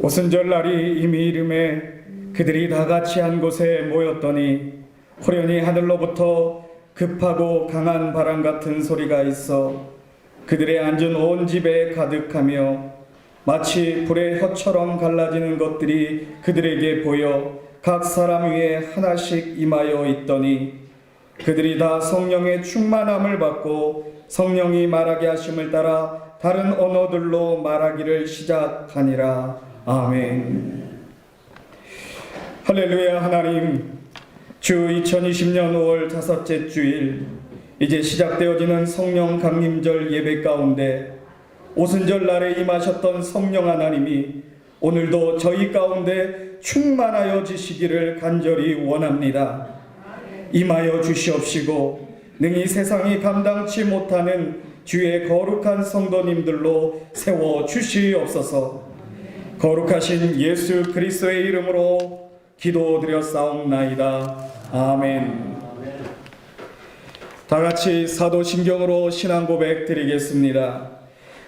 오순절날이 이미 이름에 그들이 다 같이 한 곳에 모였더니 호련히 하늘로부터 급하고 강한 바람 같은 소리가 있어 그들의 앉은 온 집에 가득하며 마치 불의 혀처럼 갈라지는 것들이 그들에게 보여 각 사람 위에 하나씩 임하여 있더니 그들이 다 성령의 충만함을 받고 성령이 말하게 하심을 따라 다른 언어들로 말하기를 시작하니라. 아멘. 할렐루야. 하나님, 주 2020년 5월 다섯째 주일, 이제 시작되어지는 성령 강림절 예배 가운데 오순절 날에 임하셨던 성령 하나님이 오늘도 저희 가운데 충만하여 지시기를 간절히 원합니다. 임하여 주시옵시고 능히 세상이 감당치 못하는 주의 거룩한 성도님들로 세워 주시옵소서. 거룩하신 예수 그리스도의 이름으로 기도드렸사옵나이다. 아멘. 다같이 사도신경으로 신앙 고백 드리겠습니다.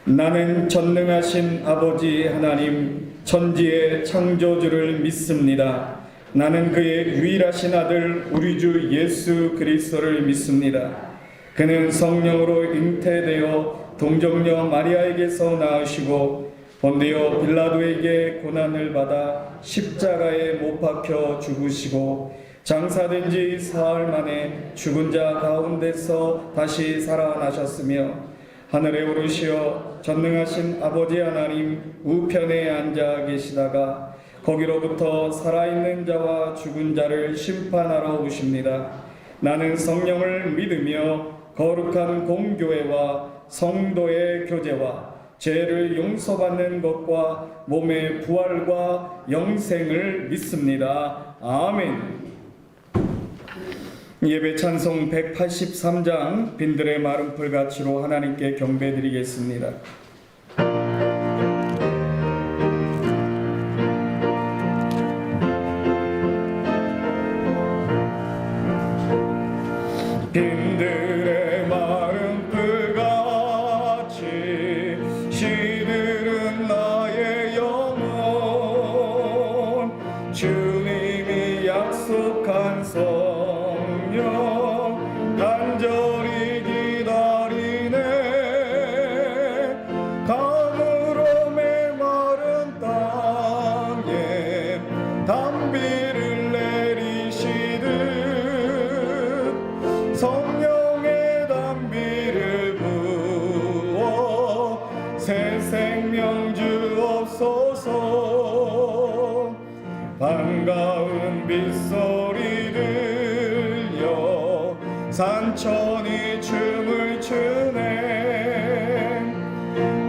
나는 전능하신 아버지 하나님 천지의 창조주를 믿습니다. 나는 그의 유일하신 아들 우리 주 예수 그리스도를 믿습니다. 그는 성령으로 잉태되어 동정녀 마리아에게서 낳으시고 본디오 빌라도에게 고난을 받아 십자가에 못 박혀 죽으시고 장사된 지 사흘 만에 죽은 자 가운데서 다시 살아나셨으며 하늘에 오르시어 전능하신 아버지 하나님 우편에 앉아 계시다가 거기로부터 살아있는 자와 죽은 자를 심판하러 오십니다. 나는 성령을 믿으며 거룩한 공교회와 성도의 교제와 죄를 용서받는 것과 몸의 부활과 영생을 믿습니다. 아멘. 예배 찬송 183장 빈들의 마른 풀같이로 하나님께 경배드리겠습니다. 빈들의 마른 풀같이 시들은 나의 영혼 주님이 약속한 성령 간절히 기다리네. 가물어 메마른 땅에 단비를 내리시듯 성령의 단비를 부어 새 생명 주옵소서. 반가운 빗소리 들려 산천이 춤을 추네.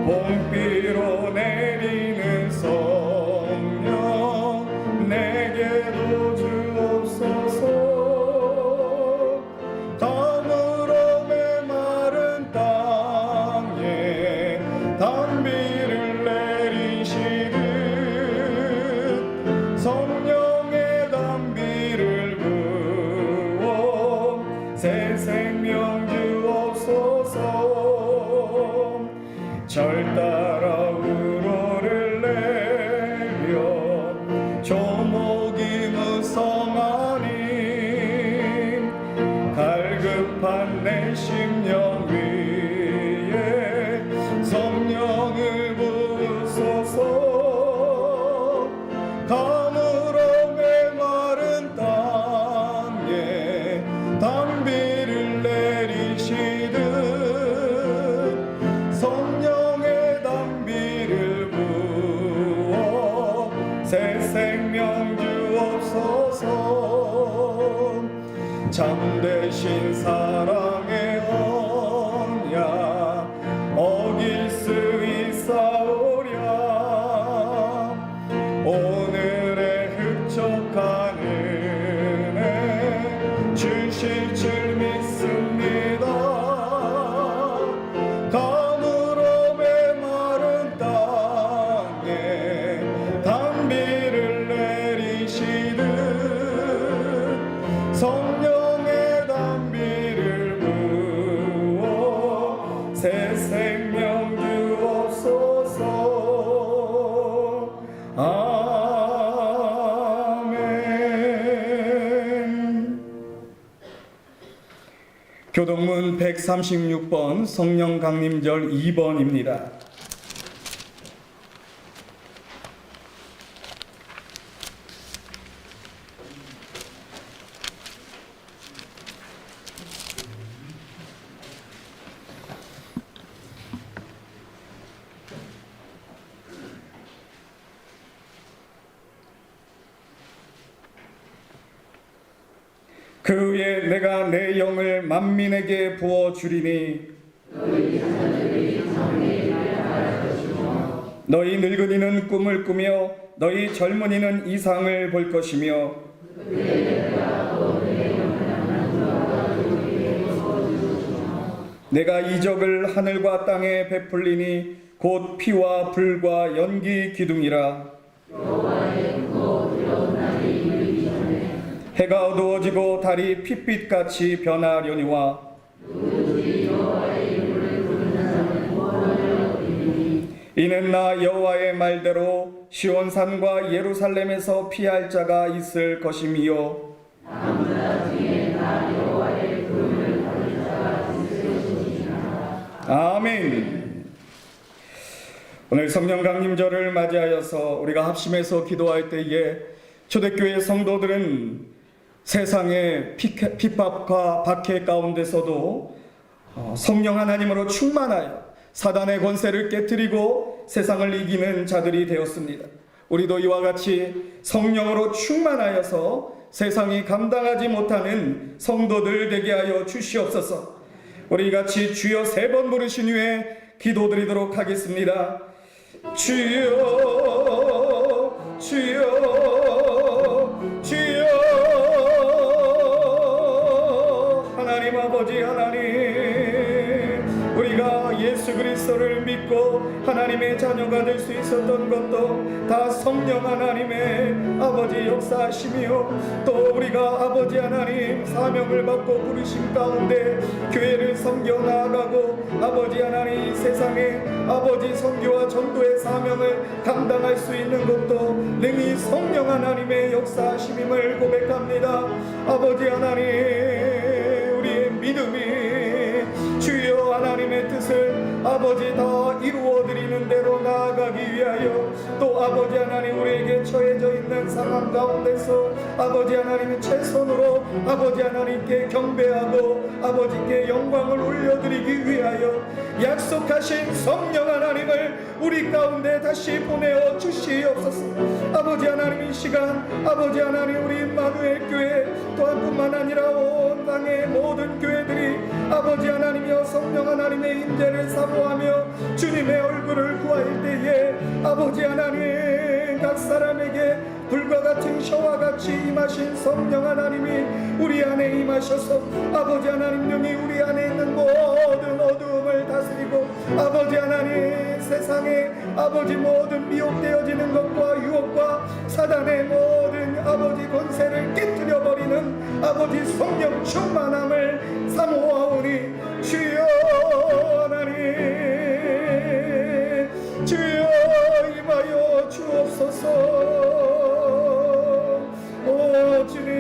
봄비로 내리는 성령 내게도 주옵소서. 가물어 메마른 땅에 단비를 내리시듯 성령의 단비를 부어 새 생명 주옵소서. 절 따라 우로를 내려 조목이 무성하니 갈급한 내 심령 위에 성령을 부으소서. 가물어 메마른 땅에 단비를 내리시듯 성령의 단비를 부어 새 생명 주옵소서. 참되신 사랑의 언약 어길 수 있사오랴. 오늘의 흡족한 은혜 주실 줄 믿습니다. 가물어 교동문 136번 성령 강림절 2번입니다. 그 후에 내가 내 영을 만민에게 부어 주리니 너희 늙은이는 꿈을 꾸며 너희 젊은이는 이상을 볼 것이며 내가 이적을 하늘과 땅에 베풀리니 곧 피와 불과 연기 기둥이라. 해가 어두워지고 달이 핏빛같이 변하려니와 이는 나 여호와의 말대로 시온산과 예루살렘에서 피할 자가 있을 것이미요 아멘. 오늘 성령 강림절을 맞이하여서 우리가 합심해서 기도할 때에 초대교회 성도들은 세상의 핍박과 박해 가운데서도 성령 하나님으로 충만하여 사단의 권세를 깨뜨리고 세상을 이기는 자들이 되었습니다. 우리도 이와 같이 성령으로 충만하여서 세상이 감당하지 못하는 성도들 되게 하여 주시옵소서. 우리 같이 주여 3번 부르신 후에 기도드리도록 하겠습니다. 주여 주여 주여. 하나님 아버지 하나님, 우리가 예수 그리스도를 믿고 하나님의 자녀가 될 수 있었던 것도 다 성령 하나님의 아버지 역사하심이요, 또 우리가 아버지 하나님 사명을 받고 부르심 가운데 교회를 섬겨 나아가고 아버지 하나님 세상에 아버지 선교와 전도의 사명을 감당할 수 있는 것도 능히 성령 하나님의 역사하심임을 고백합니다. 아버지 하나님, 우리의 믿음이 주여 하나님의 뜻을 아버지 다 이루어드리는 대로 나아가기 위하여, 또 아버지 하나님 우리에게 처해져 있는 상황 가운데서 아버지 하나님의 최선으로 아버지 하나님께 경배하고 아버지께 영광을 올려드리기 위하여 약속하신 성령 하나님을 우리 가운데 다시 보내어 주시옵소서. 아버지 하나님, 이 시간 아버지 하나님 우리 임마누엘 교회 또한 뿐만 아니라 온 땅의 모든 교회들이 아버지 하나님이여 성령 하나님의 임재를 사모하며 주님의 얼굴을 구할 때에 아버지 하나님 각 사람에게 불과 같은 셔와 같이 임하신 성령 하나님이 우리 안에 임하셔서 아버지 하나님 능히 우리 안에 있는 모든 어두움을 다스리고 아버지 하나님 세상에 아버지 모든 미혹되어지는 것과 유혹과 사단의 모든 아버지 권세를 깨뜨려버리는 아버지 성령 충만함을 사모하오니 주여 하나님 주여 임하여 주옵소서. 오 주님,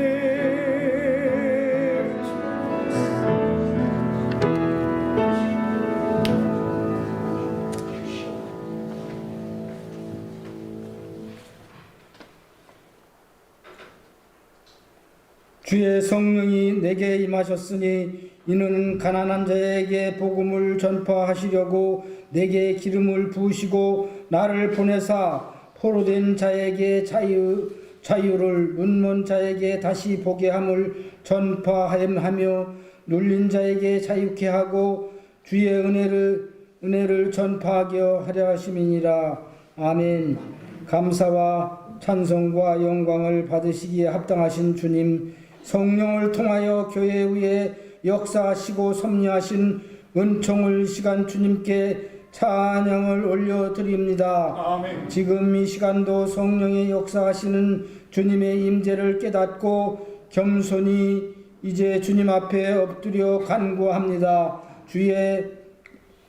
주의 성령이 내게 임하셨으니 이는 가난한 자에게 복음을 전파하시려고 내게 기름을 부으시고 나를 보내사 포로된 자에게 자유를, 눈먼 자에게 다시 보게 함을 전파하며 눌린 자에게 자유케 하고 주의 은혜를 전파하게 하려 하심이니라. 아멘. 감사와 찬송과 영광을 받으시기에 합당하신 주님, 성령을 통하여 교회 위에 역사하시고 섭리하신 은총을 시간 주님께 찬양을 올려드립니다. 아멘. 지금 이 시간도 성령의 역사하시는 주님의 임재를 깨닫고 겸손히 이제 주님 앞에 엎드려 간구합니다. 주의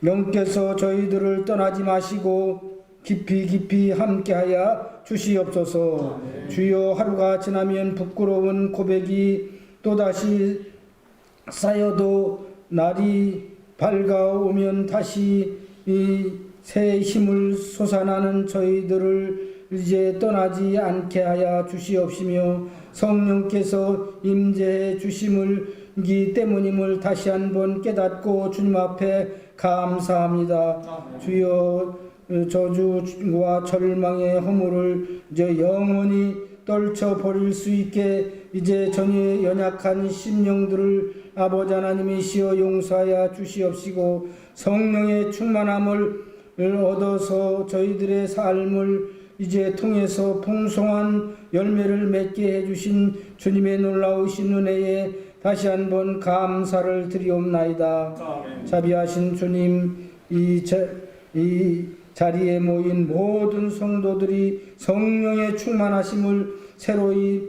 영께서 저희들을 떠나지 마시고 깊이 함께하여 주시옵소서. 주여, 하루가 지나면 부끄러운 고백이 또다시 쌓여도 날이 밝아오면 다시 이 새 힘을 솟아나는 저희들을 이제 떠나지 않게 하여 주시옵시며 성령께서 임재해 주심을기 때문임을 다시 한번 깨닫고 주님 앞에 감사합니다. 주여 저주와 절망의 허물을 이제 영원히 떨쳐 버릴 수 있게 이제 전에 연약한 심령들을 아버지 하나님이시여 용서하여 주시옵시고 성령의 충만함을 얻어서 저희들의 삶을 이제 통해서 풍성한 열매를 맺게 해주신 주님의 놀라우신 은혜에 다시 한번 감사를 드리옵나이다. 자비하신 주님, 이 자리에 모인 모든 성도들이 성령의 충만하심을 새로이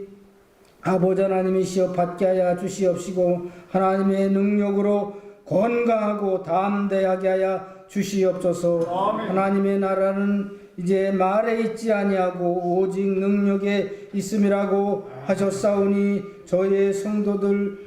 아버지 하나님이시여 받게 하여 주시옵시고 하나님의 능력으로 건강하고 담대하게 하여 주시옵소서. 하나님의 나라는 이제 말에 있지 아니하고 오직 능력에 있음이라고 하셨사오니 저의 성도들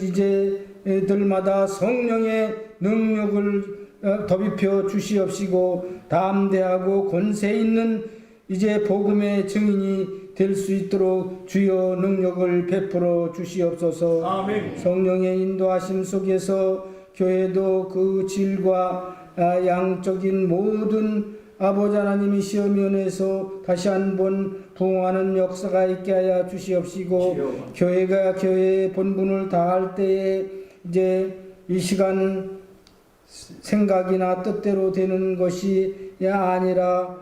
이제 들마다 성령의 능력을 덧입혀 주시옵시고 담대하고 권세 있는 이제 복음의 증인이 될 수 있도록 주여 능력을 베풀어 주시옵소서. 아멘. 성령의 인도하심 속에서 교회도 그 질과 양적인 모든 아버지 하나님이시여 면에서 다시 한번 부흥하는 역사가 있게 하여 주시옵시고 교회가 교회의 본분을 다할 때에 이제 이 시간 생각이나 뜻대로 되는 것이 아니라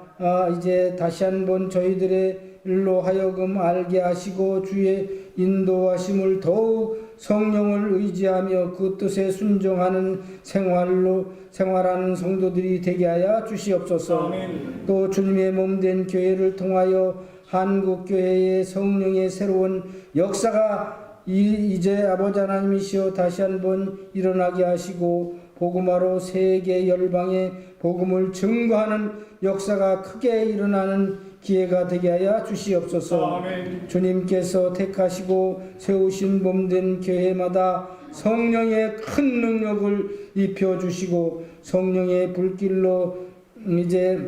이제 다시 한번 저희들의 일로 하여금 알게 하시고 주의 인도하심을 더욱 성령을 의지하며 그 뜻에 순종하는 생활하는 성도들이 되게 하여 주시옵소서. 아멘. 또 주님의 몸된 교회를 통하여 한국교회의 성령의 새로운 역사가 이제 아버지 하나님이시여 다시 한번 일어나게 하시고 복음화로 세계 열방에 복음을 증거하는 역사가 크게 일어나는 기회가 되게 하여 주시옵소서. 아멘. 주님께서 택하시고 세우신 몸된 교회마다 성령의 큰 능력을 입혀주시고 성령의 불길로 이제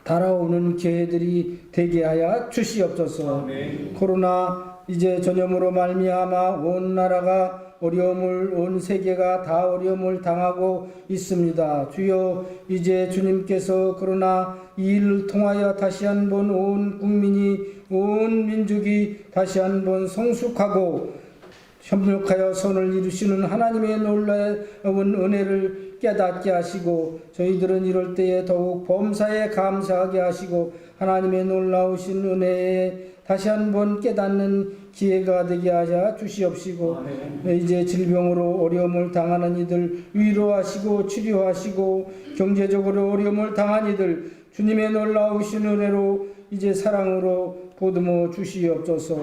달아오는 교회들이 되게 하여 주시옵소서. 아멘. 코로나 이제 전염으로 말미암아 온 나라가 어려움을 온 세계가 다 어려움을 당하고 있습니다. 주여 이제 주님께서 그러나 이 일을 통하여 다시 한번 온 국민이 온 민족이 다시 한번 성숙하고 협력하여 선을 이루시는 하나님의 놀라운 은혜를 깨닫게 하시고 저희들은 이럴 때에 더욱 범사에 감사하게 하시고 하나님의 놀라우신 은혜에 다시 한번 깨닫는 기회가 되게 하여 주시옵시고 이제 질병으로 어려움을 당하는 이들 위로하시고 치료하시고 경제적으로 어려움을 당한 이들 주님의 놀라우신 은혜로 이제 사랑으로 보듬어 주시옵소서.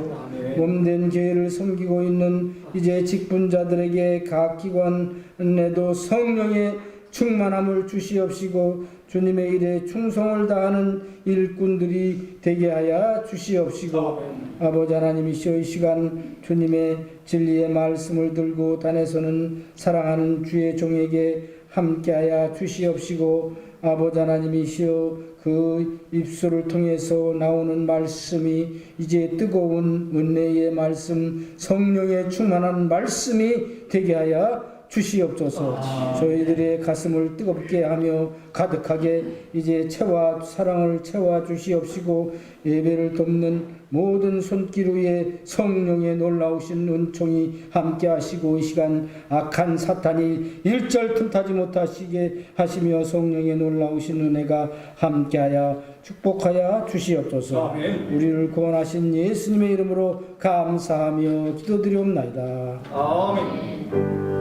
몸된 교회를 섬기고 있는 이제 직분자들에게 각 기관에도 성령의 충만함을 주시옵시고 주님의 일에 충성을 다하는 일꾼들이 되게 하여 주시옵시고 아버지 하나님이시여 이 시간 주님의 진리의 말씀을 들고 단에서는 사랑하는 주의 종에게 함께하여 주시옵시고 아버지 하나님이시여 그 입술을 통해서 나오는 말씀이 이제 뜨거운 은혜의 말씀 성령의 충만한 말씀이 되게 하여 주시옵소서. 저희들의 가슴을 뜨겁게 하며 가득하게 이제 사랑을 채워 주시옵시고 예배를 돕는 모든 손길 위에 성령의 놀라우신 은총이 함께 하시고 이 시간 악한 사탄이 일절 틈타지 못하시게 하시며 성령의 놀라우신 은혜가 함께하여 축복하여 주시옵소서. 우리를 구원하신 예수님의 이름으로 감사하며 기도드리옵나이다. 아멘.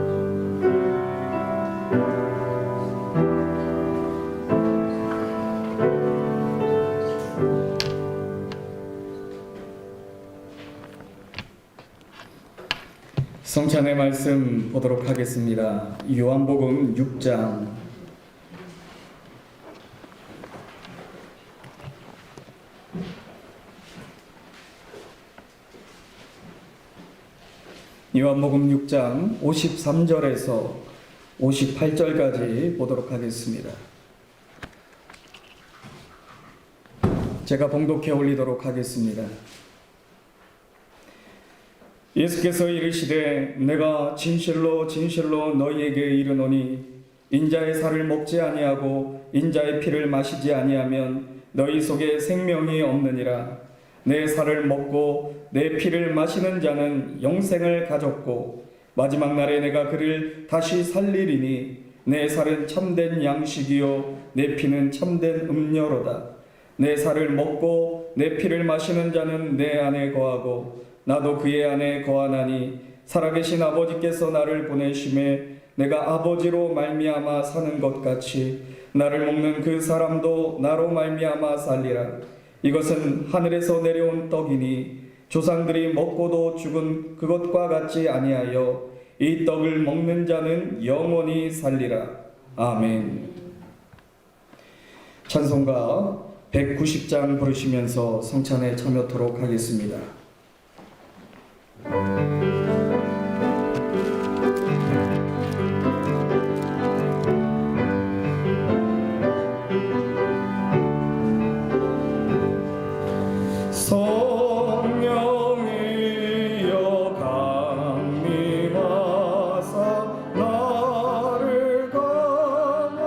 성찬의 말씀 보도록 하겠습니다. 요한복음 6장 요한복음 6장 53절에서 58절까지 보도록 하겠습니다. 제가 봉독해 올리도록 하겠습니다. 예수께서 이르시되 내가 진실로 진실로 너희에게 이르노니 인자의 살을 먹지 아니하고 인자의 피를 마시지 아니하면 너희 속에 생명이 없느니라. 내 살을 먹고 내 피를 마시는 자는 영생을 가졌고 마지막 날에 내가 그를 다시 살리리니 내 살은 참된 양식이요 내 피는 참된 음료로다. 내 살을 먹고 내 피를 마시는 자는 내 안에 거하고 나도 그의 안에 거하나니 살아계신 아버지께서 나를 보내심에 내가 아버지로 말미암아 사는 것 같이 나를 먹는 그 사람도 나로 말미암아 살리라. 이것은 하늘에서 내려온 떡이니 조상들이 먹고도 죽은 그것과 같지 아니하여 이 떡을 먹는 자는 영원히 살리라. 아멘. 찬송가 190장 부르시면서 성찬에 참여토록 하겠습니다. 성령이여 강림하사 나를 감하시고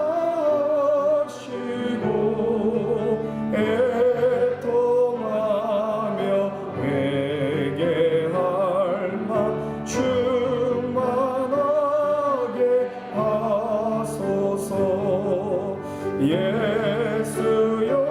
애통하며 회개할 만 충만하게 하소서. 예수여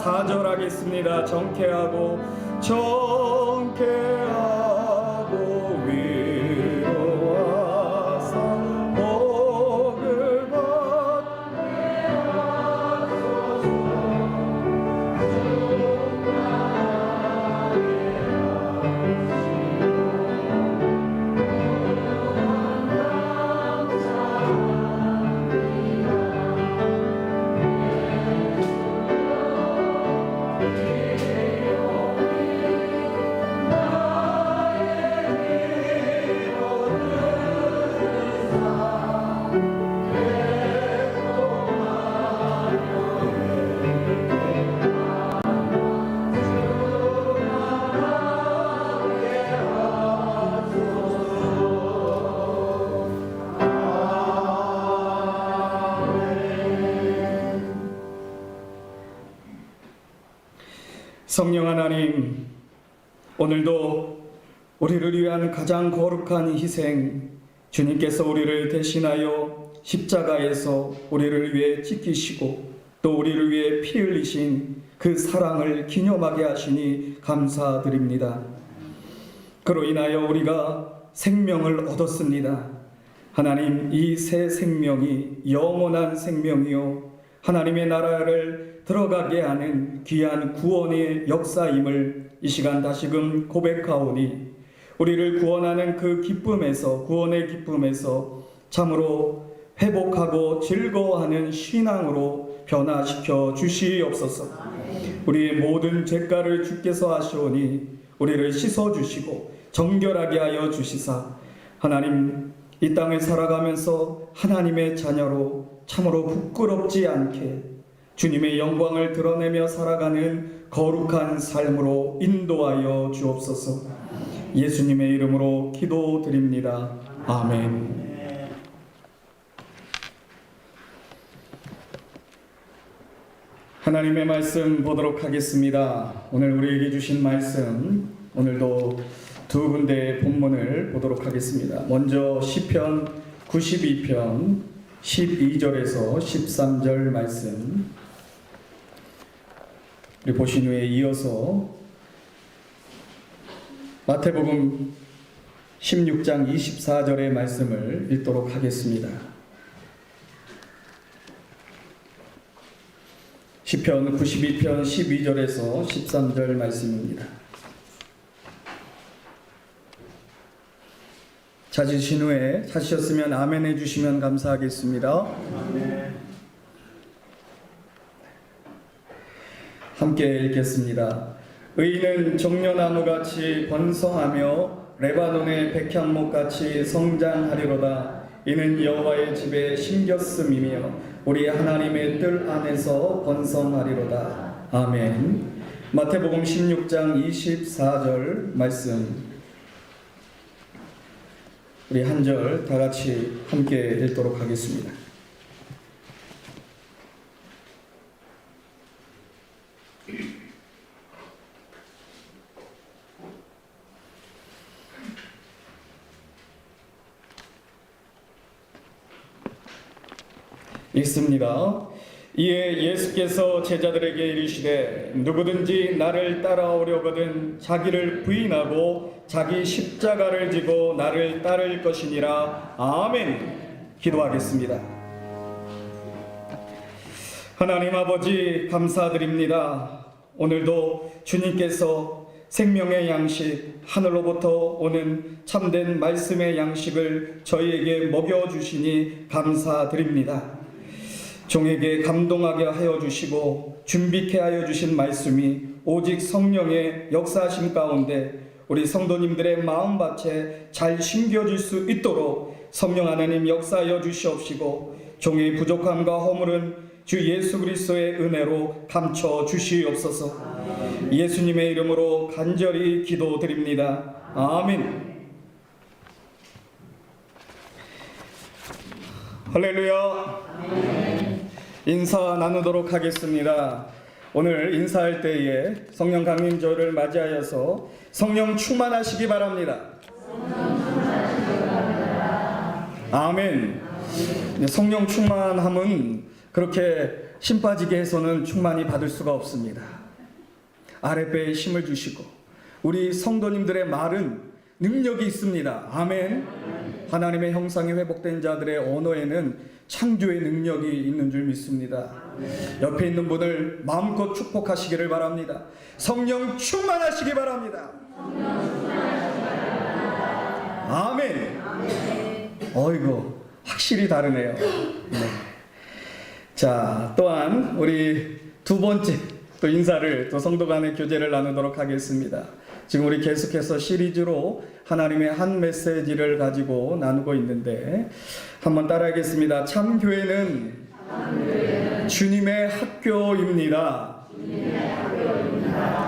사절하겠습니다. 정케하고 위로하사 복을 받게 하소서. 성령 하나님, 오늘도 우리를 위한 가장 거룩한 희생, 주님께서 우리를 대신하여 십자가에서 우리를 위해 찢기시고 또 우리를 위해 피 흘리신 그 사랑을 기념하게 하시니 감사드립니다. 그로 인하여 우리가 생명을 얻었습니다. 하나님, 이 새 생명이 영원한 생명이요 하나님의 나라를 들어가게 하는 귀한 구원의 역사임을 이 시간 다시금 고백하오니 우리를 구원하는 그 기쁨에서, 구원의 기쁨에서 참으로 회복하고 즐거워하는 신앙으로 변화시켜 주시옵소서. 우리의 모든 죄가를 주께서 하시오니 우리를 씻어주시고 정결하게 하여 주시사 하나님, 이 땅을 살아가면서 하나님의 자녀로 참으로 부끄럽지 않게 주님의 영광을 드러내며 살아가는 거룩한 삶으로 인도하여 주옵소서. 예수님의 이름으로 기도드립니다. 아멘. 하나님의 말씀 보도록 하겠습니다. 오늘 우리에게 주신 말씀, 오늘도 두 군데의 본문을 보도록 하겠습니다. 먼저 시편 92편 12절에서 13절 말씀 우리 보신 후에 이어서 마태복음 16장 24절의 말씀을 읽도록 하겠습니다. 시편 92편 12절에서 13절 말씀입니다. 찾으신 후에 찾으셨으면 아멘 해주시면 감사하겠습니다. 아멘. 함께 읽겠습니다. 의인은 종려나무같이 번성하며 레바논의 백향목같이 성장하리로다. 이는 여호와의 집에 심겼음이며 우리 하나님의 뜰 안에서 번성하리로다. 아멘. 마태복음 16장 24절 말씀 우리 한 절 다 같이 함께 읽도록 하겠습니다. 읽습니다. 이에 예수께서 제자들에게 이르시되 누구든지 나를 따라오려거든 자기를 부인하고 자기 십자가를 지고 나를 따를 것이니라. 아멘. 기도하겠습니다. 하나님 아버지, 감사드립니다. 오늘도 주님께서 생명의 양식, 하늘로부터 오는 참된 말씀의 양식을 저희에게 먹여주시니 감사드립니다. 종에게 감동하게 하여 주시고 준비케 하여 주신 말씀이 오직 성령의 역사하심 가운데 우리 성도님들의 마음밭에 잘 심겨질 수 있도록 성령 하나님 역사하여 주시옵시고 종의 부족함과 허물은 주 예수 그리스도의 은혜로 감춰 주시옵소서. 예수님의 이름으로 간절히 기도드립니다. 아멘. 할렐루야. 인사 나누도록 하겠습니다. 오늘 인사할 때에 성령 강림절을 맞이하여서 성령 충만하시기 바랍니다. 아멘. 성령 충만함은 그렇게 힘 빠지게 해서는 충만히 받을 수가 없습니다. 아랫배에 힘을 주시고 우리 성도님들의 말은 능력이 있습니다. 아멘. 하나님의 형상이 회복된 자들의 언어에는 창조의 능력이 있는 줄 믿습니다. 옆에 있는 분을 마음껏 축복하시기를 바랍니다. 성령 충만하시기 바랍니다. 아멘. 어이구, 확실히 다르네요. 네. 자, 또한 우리 두 번째 또 인사를 또 성도 간의 교제를 나누도록 하겠습니다. 지금 우리 계속해서 시리즈로 하나님의 한 메시지를 가지고 나누고 있는데 한번 따라하겠습니다. 참 교회는 주님의 학교입니다.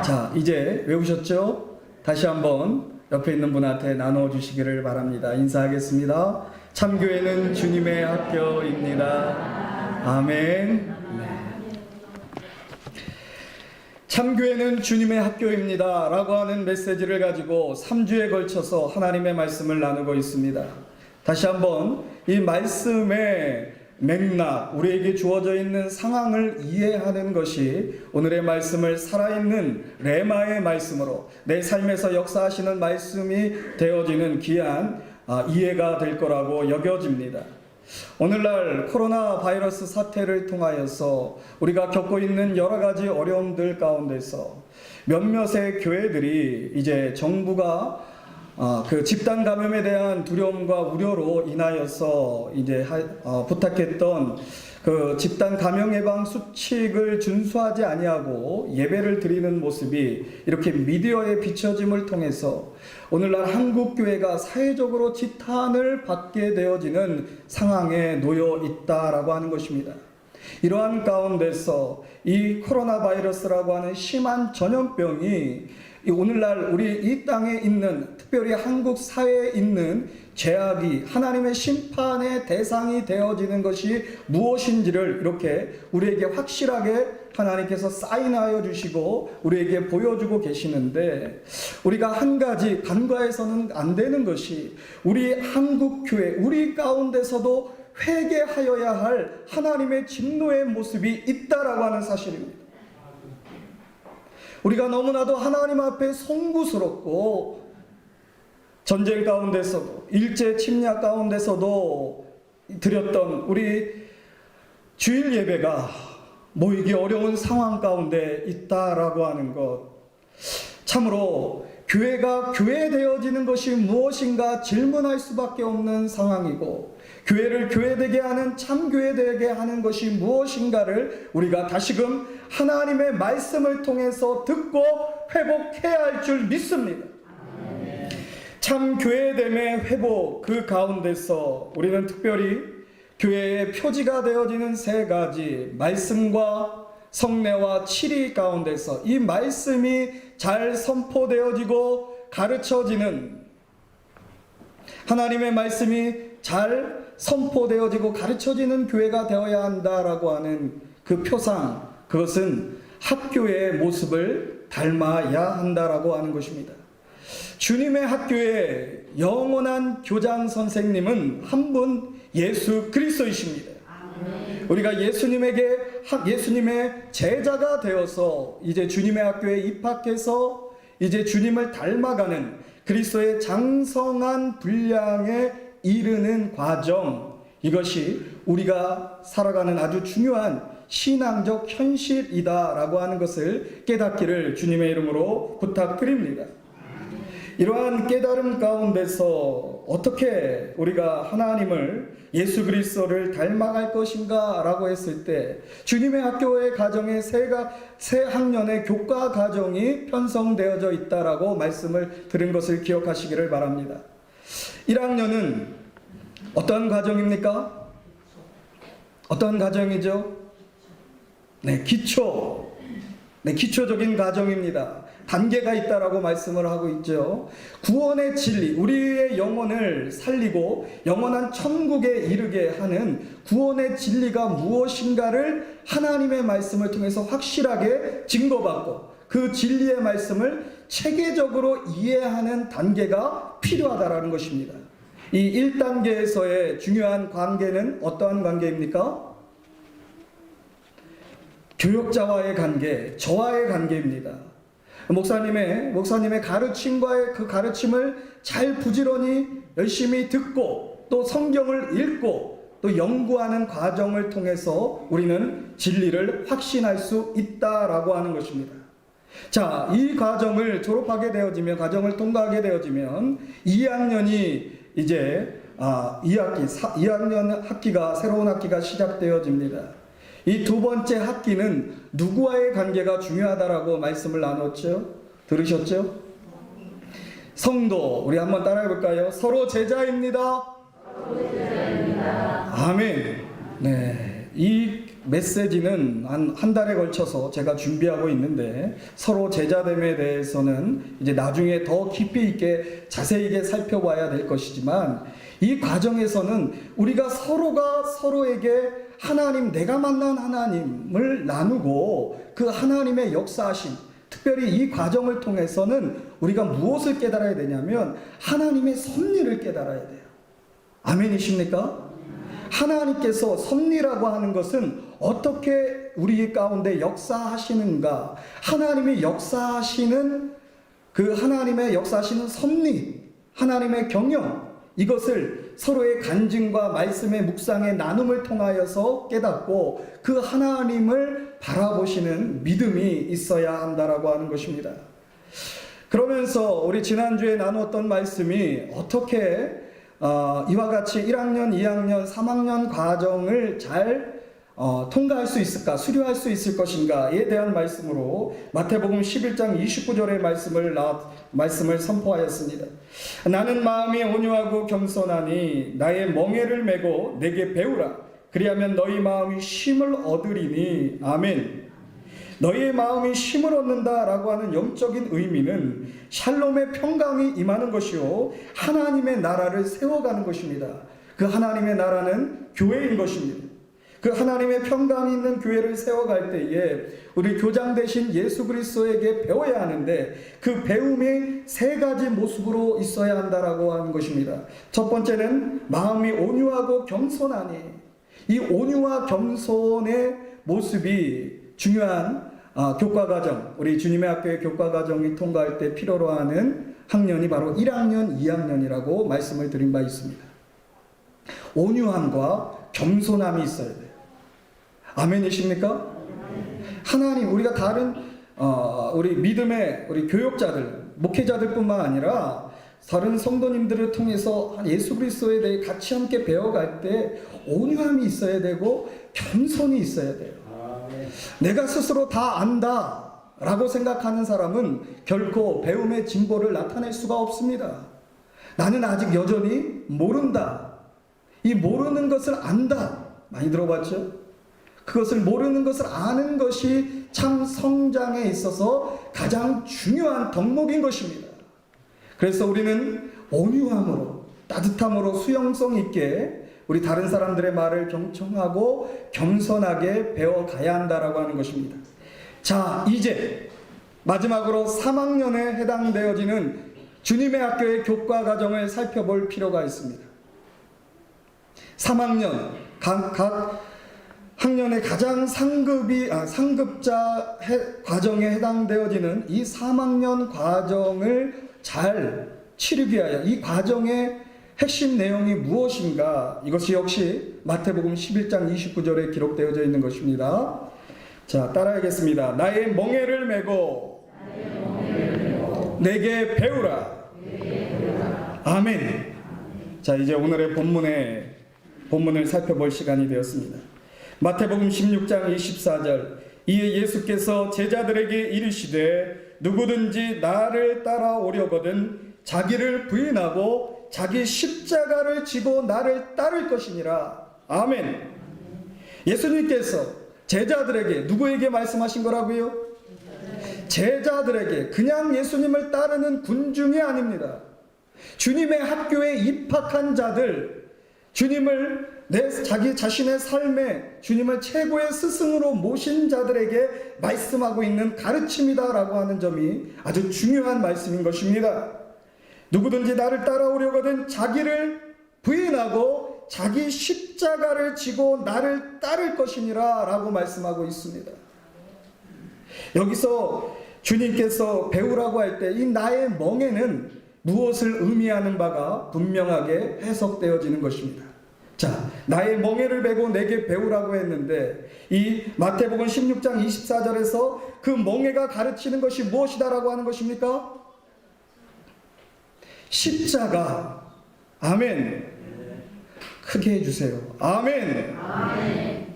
자, 이제 외우셨죠? 다시 한번 옆에 있는 분한테 나눠주시기를 바랍니다. 인사하겠습니다. 참 교회는 주님의 학교입니다. 아멘. 네. 참교회는 주님의 학교입니다 라고 하는 메시지를 가지고 3주에 걸쳐서 하나님의 말씀을 나누고 있습니다. 다시 한번 이 말씀의 맥락, 우리에게 주어져 있는 상황을 이해하는 것이 오늘의 말씀을 살아있는 레마의 말씀으로 내 삶에서 역사하시는 말씀이 되어지는 귀한 이해가 될 거라고 여겨집니다. 오늘날 코로나 바이러스 사태를 통하여서 우리가 겪고 있는 여러 가지 어려움들 가운데서 몇몇의 교회들이 이제 정부가 그 집단 감염에 대한 두려움과 우려로 인하여서 이제 부탁했던 그 집단 감염 예방 수칙을 준수하지 아니하고 예배를 드리는 모습이 이렇게 미디어에 비춰짐을 통해서 오늘날 한국 교회가 사회적으로 지탄을 받게 되어지는 상황에 놓여 있다라고 하는 것입니다. 이러한 가운데서 이 코로나 바이러스라고 하는 심한 전염병이 오늘날 우리 이 땅에 있는, 특별히 한국 사회에 있는 죄악이 하나님의 심판의 대상이 되어지는 것이 무엇인지를 이렇게 우리에게 확실하게 하나님께서 사인하여 주시고 우리에게 보여주고 계시는데, 우리가 한 가지 간과해서는 안 되는 것이 우리 한국 교회, 우리 가운데서도 회개하여야 할 하나님의 진노의 모습이 있다라고 하는 사실입니다. 우리가 너무나도 하나님 앞에 송구스럽고 전쟁 가운데서도 일제 침략 가운데서도 드렸던 우리 주일 예배가 모이기 어려운 상황 가운데 있다라고 하는 것, 참으로 교회가 교회되어지는 것이 무엇인가 질문할 수밖에 없는 상황이고, 교회를 교회되게 하는, 참교회되게 하는 것이 무엇인가를 우리가 다시금 하나님의 말씀을 통해서 듣고 회복해야 할 줄 믿습니다. 참교회됨의 회복, 그 가운데서 우리는 특별히 교회의 표지가 되어지는 세 가지, 말씀과 성례와 치리 가운데서 이 말씀이 잘 선포되어지고 가르쳐지는, 하나님의 말씀이 잘 선포되어지고 가르쳐지는 교회가 되어야 한다라고 하는 그 표상, 그것은 학교의 모습을 닮아야 한다라고 하는 것입니다. 주님의 학교의 영원한 교장 선생님은 한 분 예수 그리스도이십니다. 우리가 예수님의 제자가 되어서 이제 주님의 학교에 입학해서 이제 주님을 닮아가는 그리스도의 장성한 분량에 이르는 과정, 이것이 우리가 살아가는 아주 중요한 신앙적 현실이다라고 하는 것을 깨닫기를 주님의 이름으로 부탁드립니다. 이러한 깨달음 가운데서 어떻게 우리가 하나님을, 예수 그리스도를 닮아갈 것인가 라고 했을 때 주님의 학교의 가정에 세 학년의 교과 과정이 편성되어져 있다라고 말씀을 들은 것을 기억하시기를 바랍니다. 1학년은 어떤 과정입니까? 어떤 과정이죠? 기초적인 과정입니다. 단계가 있다라고 말씀을 하고 있죠. 구원의 진리, 우리의 영혼을 살리고 영원한 천국에 이르게 하는 구원의 진리가 무엇인가를 하나님의 말씀을 통해서 확실하게 증거받고 그 진리의 말씀을 체계적으로 이해하는 단계가 필요하다라는 것입니다. 이 1단계에서의 중요한 관계는 어떠한 관계입니까? 교역자와의 관계, 저와의 관계입니다. 목사님의 가르침과의 그 가르침을 잘 부지런히 열심히 듣고 또 성경을 읽고 또 연구하는 과정을 통해서 우리는 진리를 확신할 수 있다라고 하는 것입니다. 자, 이 과정을 졸업하게 되어지면, 과정을 통과하게 되어지면 2학년이 이제 2학년 학기가, 새로운 학기가 시작되어집니다. 이 두 번째 학기는 누구와의 관계가 중요하다라고 말씀을 나눴죠? 들으셨죠? 성도, 우리 한번 따라해 볼까요? 서로 제자입니다. 아멘. 네, 이 메시지는 한 달에 걸쳐서 제가 준비하고 있는데 서로 제자됨에 대해서는 이제 나중에 더 깊이 있게 자세하게 살펴봐야 될 것이지만 이 과정에서는 우리가 서로가 서로에게 하나님, 내가 만난 하나님을 나누고 그 하나님의 역사하심, 특별히 이 과정을 통해서는 우리가 무엇을 깨달아야 되냐면 하나님의 섭리를 깨달아야 돼요. 아멘이십니까? 하나님께서 섭리라고 하는 것은 어떻게 우리 가운데 역사하시는가, 하나님이 역사하시는 그 하나님의 역사하시는 섭리, 하나님의 경영, 이것을 서로의 간증과 말씀의 묵상의 나눔을 통하여서 깨닫고 그 하나님을 바라보시는 믿음이 있어야 한다라고 하는 것입니다. 그러면서 우리 지난주에 나누었던 말씀이 어떻게 이와 같이 1학년, 2학년, 3학년 과정을 잘 통과할 수 있을까, 수료할 수 있을 것인가에 대한 말씀으로 마태복음 11장 29절의 말씀을 선포하였습니다. 나는 마음이 온유하고 겸손하니 나의 멍에를 메고 내게 배우라. 그리하면 너희 마음이 쉼을 얻으리니. 아멘. 너희의 마음이 쉼을 얻는다라고 하는 영적인 의미는 샬롬의 평강이 임하는 것이요 하나님의 나라를 세워가는 것입니다. 그 하나님의 나라는 교회인 것입니다. 그 하나님의 평강이 있는 교회를 세워갈 때에 우리 교장 되신 예수 그리스도에게 배워야 하는데 그 배움이 세 가지 모습으로 있어야 한다라고 하는 것입니다. 첫 번째는 마음이 온유하고 겸손하니, 이 온유와 겸손의 모습이 중요한 교과과정, 우리 주님의 학교의 교과과정이 통과할 때 필요로 하는 학년이 바로 1학년, 2학년이라고 말씀을 드린 바 있습니다. 온유함과 겸손함이 있어야 돼요. 아멘이십니까? 하나님, 우리가 다른 우리 믿음의 우리 교육자들, 목회자들뿐만 아니라 다른 성도님들을 통해서 예수 그리스도에 대해 같이 함께 배워갈 때 온유함이 있어야 되고 겸손이 있어야 돼요. 내가 스스로 다 안다 라고 생각하는 사람은 결코 배움의 진보를 나타낼 수가 없습니다. 나는 아직 여전히 모른다. 이 모르는 것을 안다. 많이 들어봤죠? 그것을 모르는 것을 아는 것이 참 성장에 있어서 가장 중요한 덕목인 것입니다. 그래서 우리는 온유함으로, 따뜻함으로 수용성 있게 우리 다른 사람들의 말을 경청하고 겸손하게 배워가야 한다라고 하는 것입니다. 자, 이제 마지막으로 3학년에 해당되어지는 주님의 학교의 교과 과정을 살펴볼 필요가 있습니다. 3학년 각 학년의 가장 상급자 과정에 해당되어지는 이 3학년 과정을 잘 치르기 위하여 이 과정의 핵심 내용이 무엇인가, 이것이 역시 마태복음 11장 29절에 기록되어져 있는 것입니다. 자, 따라하겠습니다. 나의 멍에를 메고 내게 배우라. 아멘. 자, 이제 오늘의 본문을 살펴볼 시간이 되었습니다. 마태복음 16장 24절, 이에 예수께서 제자들에게 이르시되 누구든지 나를 따라오려거든 자기를 부인하고 자기 십자가를 지고 나를 따를 것이니라. 아멘. 예수님께서 제자들에게, 누구에게 말씀하신 거라고요? 제자들에게, 그냥 예수님을 따르는 군중이 아닙니다. 주님의 학교에 입학한 자들, 주님을 자기 자신의 삶에 주님을 최고의 스승으로 모신 자들에게 말씀하고 있는 가르침이다라고 하는 점이 아주 중요한 말씀인 것입니다. 누구든지 나를 따라오려거든 자기를 부인하고 자기 십자가를 지고 나를 따를 것이니라 라고 말씀하고 있습니다. 여기서 주님께서 배우라고 할 때 이 나의 멍에는 무엇을 의미하는 바가 분명하게 해석되어지는 것입니다. 자, 나의 멍에를 메고 내게 배우라고 했는데 이 마태복음 16장 24절에서 그 멍에가 가르치는 것이 무엇이다라고 하는 것입니까? 십자가. 아멘. 크게 해주세요. 아멘. 아멘.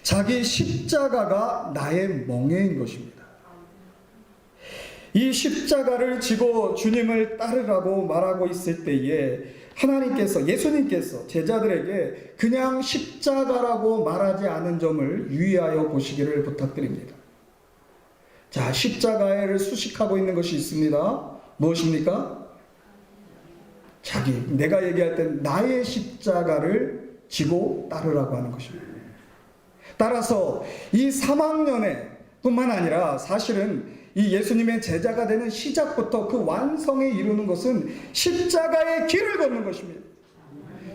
자기 십자가가 나의 멍에인 것입니다. 이 십자가를 지고 주님을 따르라고 말하고 있을 때에 하나님께서, 예수님께서 제자들에게 그냥 십자가라고 말하지 않은 점을 유의하여 보시기를 부탁드립니다. 자, 십자가를 수식하고 있는 것이 있습니다. 무엇입니까? 내가 얘기할 때 나의 십자가를 지고 따르라고 하는 것입니다. 따라서 이 3학년에 뿐만 아니라 사실은 이 예수님의 제자가 되는 시작부터 그 완성에 이루는 것은 십자가의 길을 걷는 것입니다.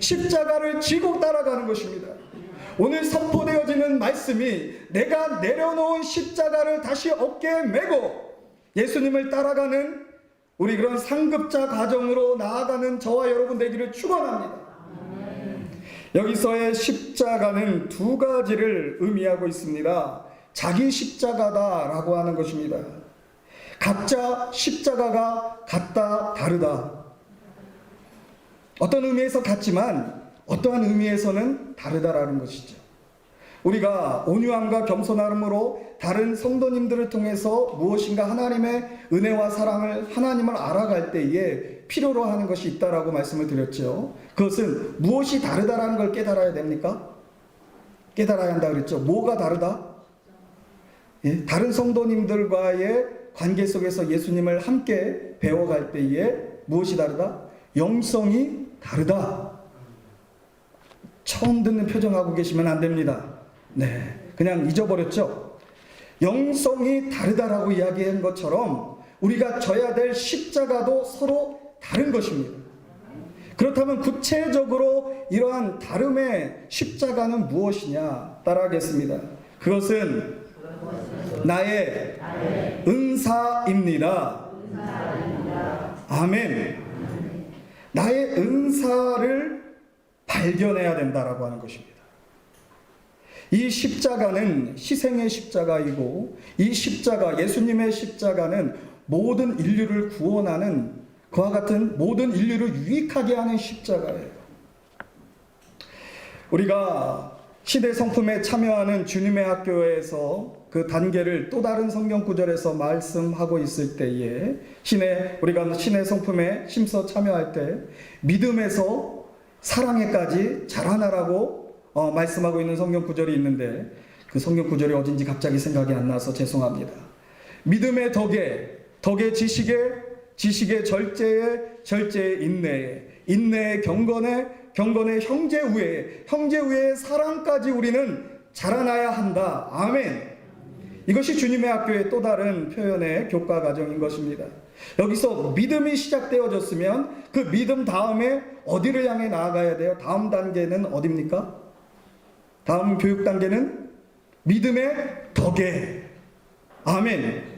십자가를 지고 따라가는 것입니다. 오늘 선포되어지는 말씀이 내가 내려놓은 십자가를 다시 어깨에 메고 예수님을 따라가는 우리 그런 상급자 가정으로 나아가는 저와 여러분 되기를 축원합니다. 여기서의 십자가는 두 가지를 의미하고 있습니다. 자기 십자가다라고 하는 것입니다. 각자 십자가가 같다, 다르다. 어떤 의미에서 같지만 어떠한 의미에서는 다르다라는 것이죠. 우리가 온유함과 겸손함으로 다른 성도님들을 통해서 무엇인가 하나님의 은혜와 사랑을, 하나님을 알아갈 때에 필요로 하는 것이 있다라고 말씀을 드렸죠. 그것은 무엇이 다르다라는 걸 깨달아야 됩니까? 깨달아야 한다 그랬죠. 뭐가 다르다? 예? 다른 성도님들과의 관계 속에서 예수님을 함께 배워갈 때에 무엇이 다르다? 영성이 다르다. 처음 듣는 표정하고 계시면 안 됩니다. 네, 그냥 잊어버렸죠. 영성이 다르다라고 이야기한 것처럼 우리가 져야 될 십자가도 서로 다른 것입니다. 그렇다면 구체적으로 이러한 다름의 십자가는 무엇이냐? 따라하겠습니다. 그것은 나의 은사입니다. 아멘. 나의 은사를 발견해야 된다라고 하는 것입니다. 이 십자가는 희생의 십자가이고, 이 십자가, 예수님의 십자가는 모든 인류를 구원하는, 그와 같은 모든 인류를 유익하게 하는 십자가예요. 우리가 시대 성품에 참여하는 주님의 학교에서 그 단계를 또 다른 성경 구절에서 말씀하고 있을 때에 우리가 신의 성품에 심서 참여할 때 믿음에서 사랑에까지 자라나라고 말씀하고 있는 성경 구절이 있는데, 그 성경 구절이 어딘지 갑자기 생각이 안 나서 죄송합니다. 믿음의 덕에 지식의 절제의 인내에 경건의 형제 우애의 사랑까지 우리는 자라나야 한다. 아멘. 이것이 주님의 학교의 또 다른 표현의 교과 과정인 것입니다. 여기서 믿음이 시작되어졌으면 그 믿음 다음에 어디를 향해 나아가야 돼요? 다음 단계는 어디입니까? 다음 교육 단계는 믿음의 덕에. 아멘.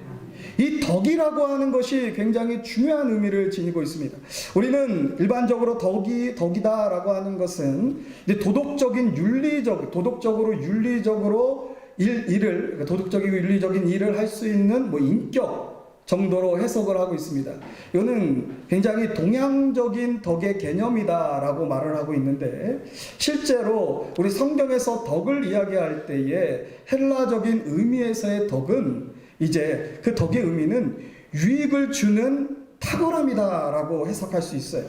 이 덕이라고 하는 것이 굉장히 중요한 의미를 지니고 있습니다. 우리는 일반적으로 덕이다라고 하는 것은 이제 도덕적으로 윤리적으로 도덕적이고 윤리적인 일을 할 수 있는 인격 정도로 해석을 하고 있습니다. 이거는 굉장히 동양적인 덕의 개념이다라고 말을 하고 있는데, 실제로 우리 성경에서 덕을 이야기할 때에 헬라적인 의미에서의 덕은 이제 그 덕의 의미는 유익을 주는 탁월함이다라고 해석할 수 있어요.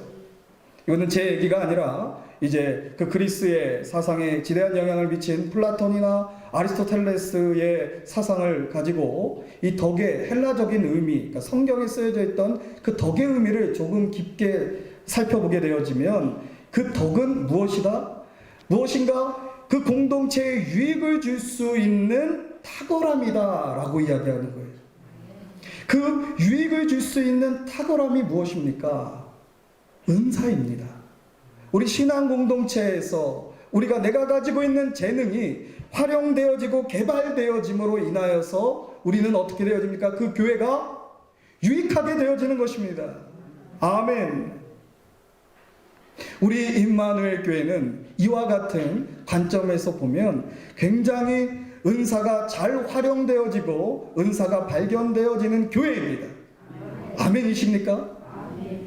이거는 제 얘기가 아니라 이제 그 그리스의 사상에 지대한 영향을 미친 플라톤이나 아리스토텔레스의 사상을 가지고 이 덕의 헬라적인 의미, 그러니까 성경에 쓰여져 있던 그 덕의 의미를 조금 깊게 살펴보게 되어지면, 그 덕은 무엇인가 그 공동체에 유익을 줄 수 있는 탁월함이다라고 이야기하는 거예요. 그 유익을 줄 수 있는 탁월함이 무엇입니까? 은사입니다. 우리 신앙 공동체에서 내가 가지고 있는 재능이 활용되어지고 개발되어짐으로 인하여서 우리는 어떻게 되어집니까? 그 교회가 유익하게 되어지는 것입니다. 아멘. 우리 임마누엘 교회는 이와 같은 관점에서 보면 굉장히 은사가 잘 활용되어지고 은사가 발견되어지는 교회입니다. 아멘이십니까?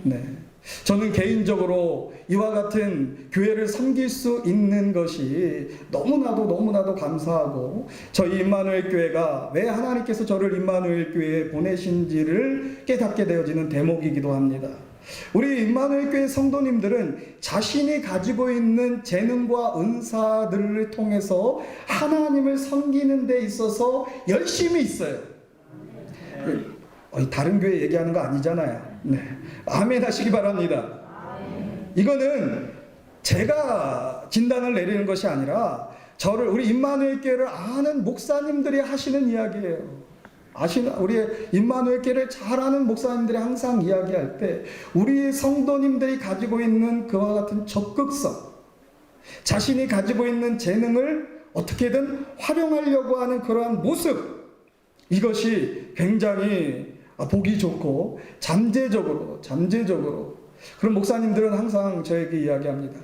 네. 저는 개인적으로 이와 같은 교회를 섬길 수 있는 것이 너무나도 감사하고, 저희 임마누엘 교회가 왜 하나님께서 저를 임마누엘 교회에 보내신지를 깨닫게 되어지는 대목이기도 합니다. 우리 임마누엘 교회 성도님들은 자신이 가지고 있는 재능과 은사들을 통해서 하나님을 섬기는 데 있어서 열심히 있어요. 다른 교회 얘기하는 거 아니잖아요. 네. 아멘 하시기 바랍니다. 이거는 제가 진단을 내리는 것이 아니라 우리 임마누엘 교회를 아는 목사님들이 하시는 이야기예요. 우리 임마누엘 교회를 잘 아는 목사님들이 항상 이야기할 때 우리의 성도님들이 가지고 있는 그와 같은 적극성, 자신이 가지고 있는 재능을 어떻게든 활용하려고 하는 그러한 모습, 이것이 굉장히 보기 좋고 잠재적으로 그런 목사님들은 항상 저에게 이야기합니다.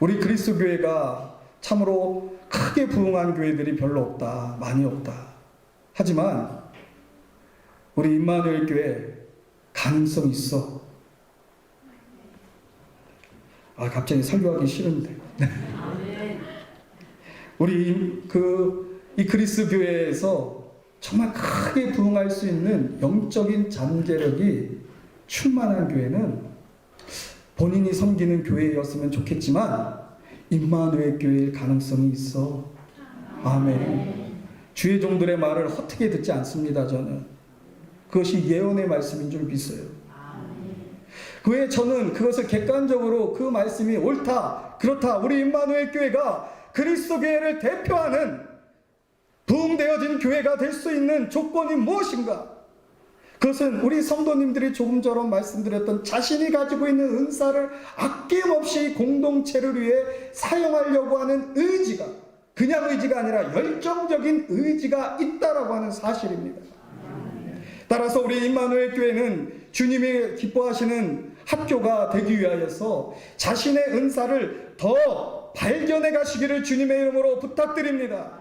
우리 그리스도 교회가 참으로 크게 부흥한 교회들이 별로 없다, 많이 없다. 하지만 우리 임마누엘 교회 가능성 있어. 갑자기 설교하기 싫은데. 우리 이 그리스 교회에서 정말 크게 부흥할 수 있는 영적인 잠재력이 충만한 교회는 본인이 섬기는 교회였으면 좋겠지만 임마누엘 교회일 가능성이 있어. 아멘. 주의 종들의 말을 헛되게 듣지 않습니다. 저는 그것이 예언의 말씀인 줄 믿어요. 그 외에 저는 그것을 객관적으로 그 말씀이 옳다, 그렇다, 우리 임마누엘 교회가 그리스도 교회를 대표하는 부흥되어진 교회가 될 수 있는 조건이 무엇인가? 그것은 우리 성도님들이 조금 전에 말씀드렸던 자신이 가지고 있는 은사를 아낌없이 공동체를 위해 사용하려고 하는 의지가, 그냥 의지가 아니라 열정적인 의지가 있다라고 하는 사실입니다. 따라서 우리 임마누엘 교회는 주님이 기뻐하시는 학교가 되기 위하여서 자신의 은사를 더 발견해 가시기를 주님의 이름으로 부탁드립니다.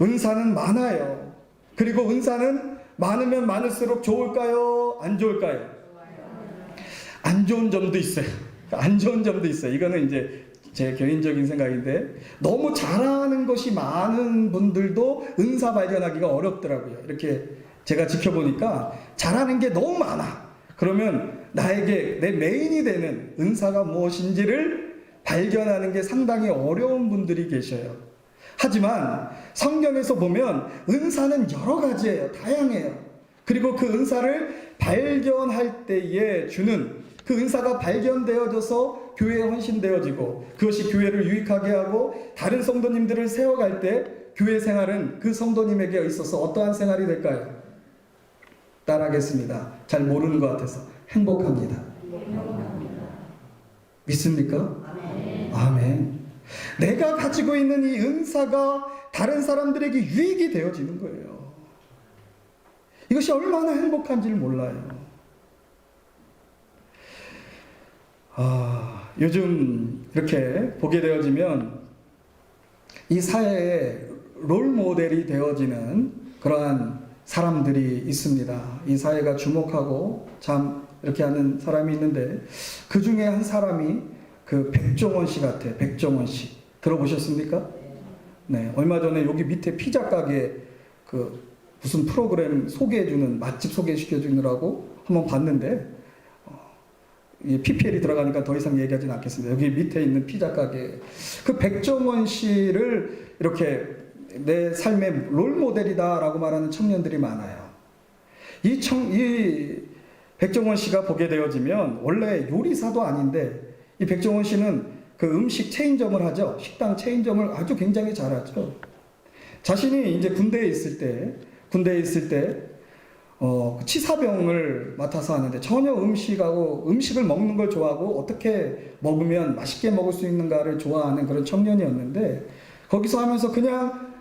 은사는 많아요. 그리고 은사는 많으면 많을수록 좋을까요? 안 좋을까요? 안 좋은 점도 있어요. 안 좋은 점도 있어요. 이거는 이제 제 개인적인 생각인데, 너무 잘하는 것이 많은 분들도 은사 발견하기가 어렵더라고요. 이렇게 제가 지켜보니까 잘하는 게 너무 많아. 그러면 나에게 내 메인이 되는 은사가 무엇인지를 발견하는 게 상당히 어려운 분들이 계셔요. 하지만 성경에서 보면 은사는 여러 가지예요. 다양해요. 그리고 그 은사를 발견할 때에 주는, 그 은사가 발견되어져서 교회에 헌신되어지고 그것이 교회를 유익하게 하고 다른 성도님들을 세워갈 때 교회 생활은 그 성도님에게 있어서 어떠한 생활이 될까요? 따라하겠습니다. 잘 모르는 것 같아서. 행복합니다. 믿습니까? 아멘. 내가 가지고 있는 이 은사가 다른 사람들에게 유익이 되어지는 거예요. 이것이 얼마나 행복한지를 몰라요. 요즘 이렇게 보게 되어지면 이 사회에 롤 모델이 되어지는 그러한 사람들이 있습니다. 이 사회가 주목하고 참 이렇게 하는 사람이 있는데, 그 중에 한 사람이 그 백종원 씨 같아요. 백종원 씨. 들어보셨습니까? 네. 얼마 전에 여기 밑에 피자 가게 그 무슨 프로그램 소개해주는, 맛집 소개시켜주느라고 한번 봤는데, PPL이 들어가니까 더 이상 얘기하지는 않겠습니다. 여기 밑에 있는 피자 가게. 그 백종원 씨를 이렇게 내 삶의 롤 모델이다라고 말하는 청년들이 많아요. 이 백종원 씨가 보게 되어지면 원래 요리사도 아닌데, 이 백종원 씨는 그 음식 체인점을 하죠. 식당 체인점을 아주 굉장히 잘하죠. 자신이 이제 군대에 있을 때 치사병을 맡아서 하는데, 전혀 음식을 먹는 걸 좋아하고 어떻게 먹으면 맛있게 먹을 수 있는가를 좋아하는 그런 청년이었는데, 거기서 하면서 그냥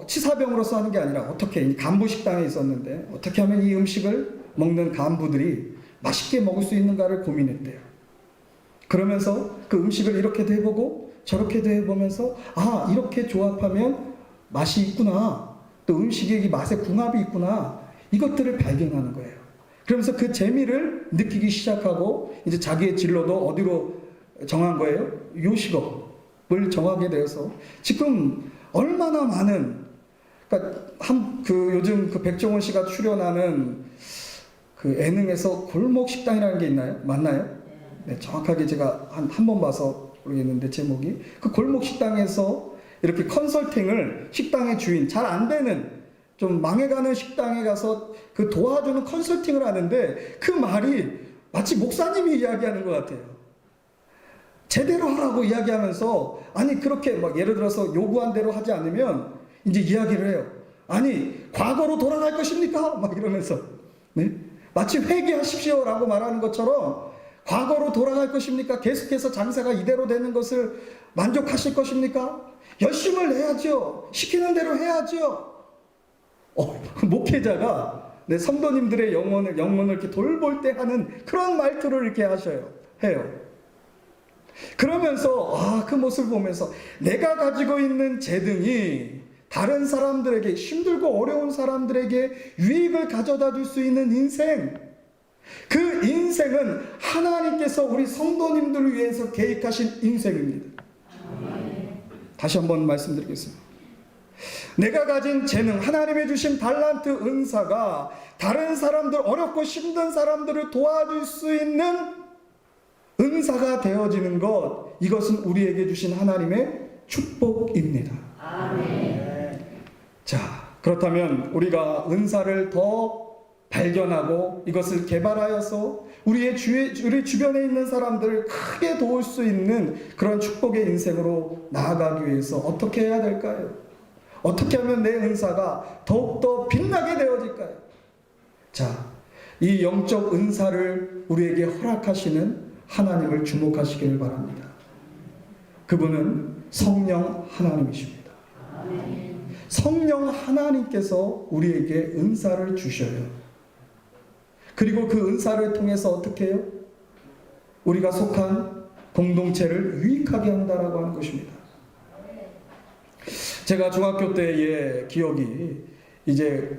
치사병으로서 하는 게 아니라 어떻게, 간부 식당에 있었는데 어떻게 하면 이 음식을 먹는 간부들이 맛있게 먹을 수 있는가를 고민했대요. 그러면서 그 음식을 이렇게도 해보고 저렇게도 해보면서, 이렇게 조합하면 맛이 있구나, 또 음식의 맛의 궁합이 있구나, 이것들을 발견하는 거예요. 그러면서 그 재미를 느끼기 시작하고 이제 자기의 진로도 어디로 정한 거예요? 요식업을 정하게 되어서 지금 얼마나 많은, 그러니까 요즘 그 백종원 씨가 출연하는 그 예능에서 골목 식당이라는 게 있나요? 맞나요? 네, 정확하게 제가 한 번 봐서 모르겠는데 제목이 그 골목 식당에서 이렇게 컨설팅을 식당의 주인 잘 안 되는 좀 망해가는 식당에 가서 그 도와주는 컨설팅을 하는데 그 말이 마치 목사님이 이야기하는 것 같아요. 제대로 하라고 이야기하면서 아니 그렇게 막 예를 들어서 요구한 대로 하지 않으면 이제 이야기를 해요. 아니 과거로 돌아갈 것입니까? 막 이러면서 네? 마치 회개하십시오라고 말하는 것처럼 과거로 돌아갈 것입니까? 계속해서 장사가 이대로 되는 것을 만족하실 것입니까? 열심을 해야죠. 시키는 대로 해야죠. 목회자가 네, 성도님들의 영혼을 이렇게 돌볼 때 하는 그런 말투를 이렇게 해요. 그러면서 그 모습을 보면서 내가 가지고 있는 재능이 다른 사람들에게 힘들고 어려운 사람들에게 유익을 가져다 줄 수 있는 인생, 그 인생은 하나님께서 우리 성도님들을 위해서 계획하신 인생입니다. 다시 한번 말씀드리겠습니다. 내가 가진 재능, 하나님의 주신 달란트 은사가 다른 사람들, 어렵고 힘든 사람들을 도와줄 수 있는 은사가 되어지는 것, 이것은 우리에게 주신 하나님의 축복입니다. 아멘. 자, 그렇다면 우리가 은사를 더 발견하고 이것을 개발하여서 우리 주변에 있는 사람들을 크게 도울 수 있는 그런 축복의 인생으로 나아가기 위해서 어떻게 해야 될까요? 어떻게 하면 내 은사가 더욱더 빛나게 되어질까요? 자, 이 영적 은사를 우리에게 허락하시는 하나님을 주목하시기를 바랍니다. 그분은 성령 하나님이십니다. 성령 하나님께서 우리에게 은사를 주셔요. 그리고 그 은사를 통해서 어떻게 해요? 우리가 속한 공동체를 유익하게 한다라고 하는 것입니다. 제가 중학교 때의 기억이 이제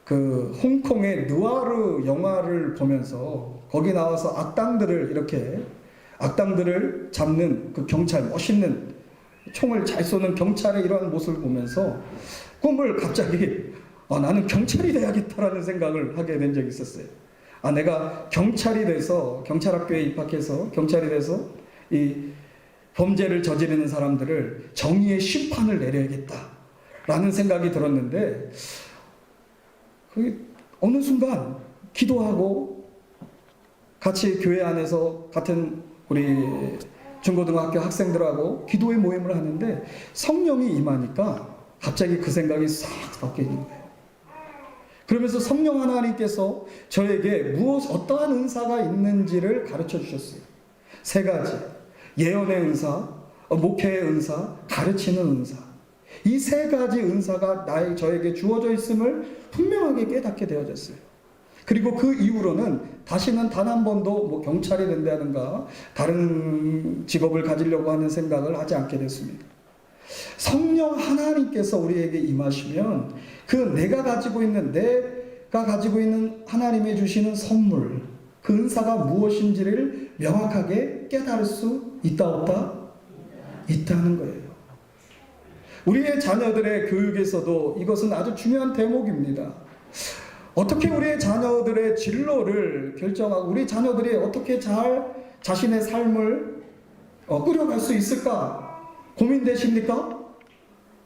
그 홍콩의 느와르 영화를 보면서 거기 나와서 악당들을 잡는 그 경찰, 멋있는 총을 잘 쏘는 경찰의 이러한 모습을 보면서 꿈을 갑자기 나는 경찰이 돼야겠다라는 생각을 하게 된 적이 있었어요. 내가 경찰이 돼서 경찰학교에 입학해서 경찰이 돼서 이 범죄를 저지르는 사람들을 정의의 심판을 내려야겠다라는 생각이 들었는데 어느 순간 기도하고 같이 교회 안에서 같은 우리 중고등학교 학생들하고 기도의 모임을 하는데 성령이 임하니까 갑자기 그 생각이 싹 바뀌는 거예요. 그러면서 성령 하나님께서 저에게 어떠한 은사가 있는지를 가르쳐 주셨어요. 3가지. 예언의 은사, 목회의 은사, 가르치는 은사. 이 3가지 은사가 저에게 주어져 있음을 분명하게 깨닫게 되어졌어요. 그리고 그 이후로는 다시는 단 한 번도 경찰이 된다든가 다른 직업을 가지려고 하는 생각을 하지 않게 됐습니다. 성령 하나님께서 우리에게 임하시면 그 내가 가지고 있는 하나님이 주시는 선물, 그 은사가 무엇인지를 명확하게 깨달을 수 있다 없다? 있다는 거예요. 우리의 자녀들의 교육에서도 이것은 아주 중요한 대목입니다. 어떻게 우리의 자녀들의 진로를 결정하고 우리 자녀들이 어떻게 잘 자신의 삶을 꾸려갈 수 있을까? 고민되십니까?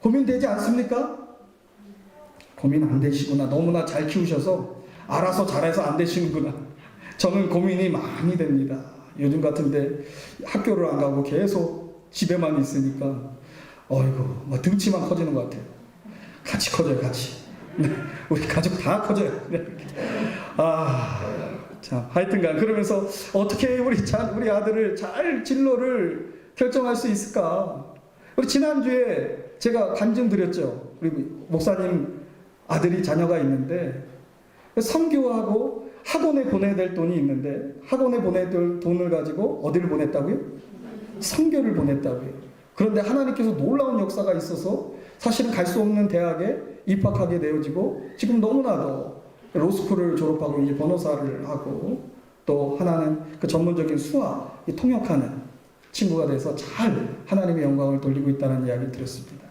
고민되지 않습니까? 고민 안 되시구나. 너무나 잘 키우셔서 알아서 잘해서 안 되시는구나. 저는 고민이 많이 됩니다. 요즘 같은데 학교를 안 가고 계속 집에만 있으니까 막 등치만 커지는 것 같아요. 같이 커져요, 같이. 우리 가족 다 커져요. 자, 하여튼간 그러면서 어떻게 우리 아들을 잘 진로를 결정할 수 있을까? 우리 지난주에 제가 간증 드렸죠. 우리 목사님 아들이 자녀가 있는데 선교하고 학원에 보내야 될 돈이 있는데 학원에 보내야 될 돈을 가지고 어디를 보냈다고요? 선교를 보냈다고요. 그런데 하나님께서 놀라운 역사가 있어서 사실은 갈 수 없는 대학에 입학하게 되어지고 지금 너무나도 로스쿨을 졸업하고 이제 변호사를 하고 또 하나는 그 전문적인 수학 통역하는 친구가 돼서 잘 하나님의 영광을 돌리고 있다는 이야기를 들었습니다.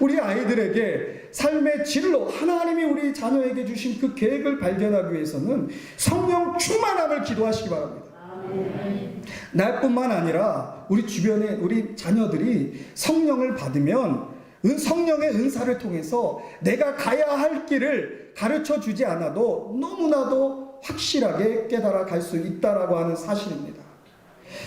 우리 아이들에게 삶의 진로, 하나님이 우리 자녀에게 주신 그 계획을 발견하기 위해서는 성령 충만함을 기도하시기 바랍니다. 나뿐만 아니라 우리 주변에 우리 자녀들이 성령을 받으면 성령의 은사를 통해서 내가 가야 할 길을 가르쳐 주지 않아도 너무나도 확실하게 깨달아 갈 수 있다라고 하는 사실입니다.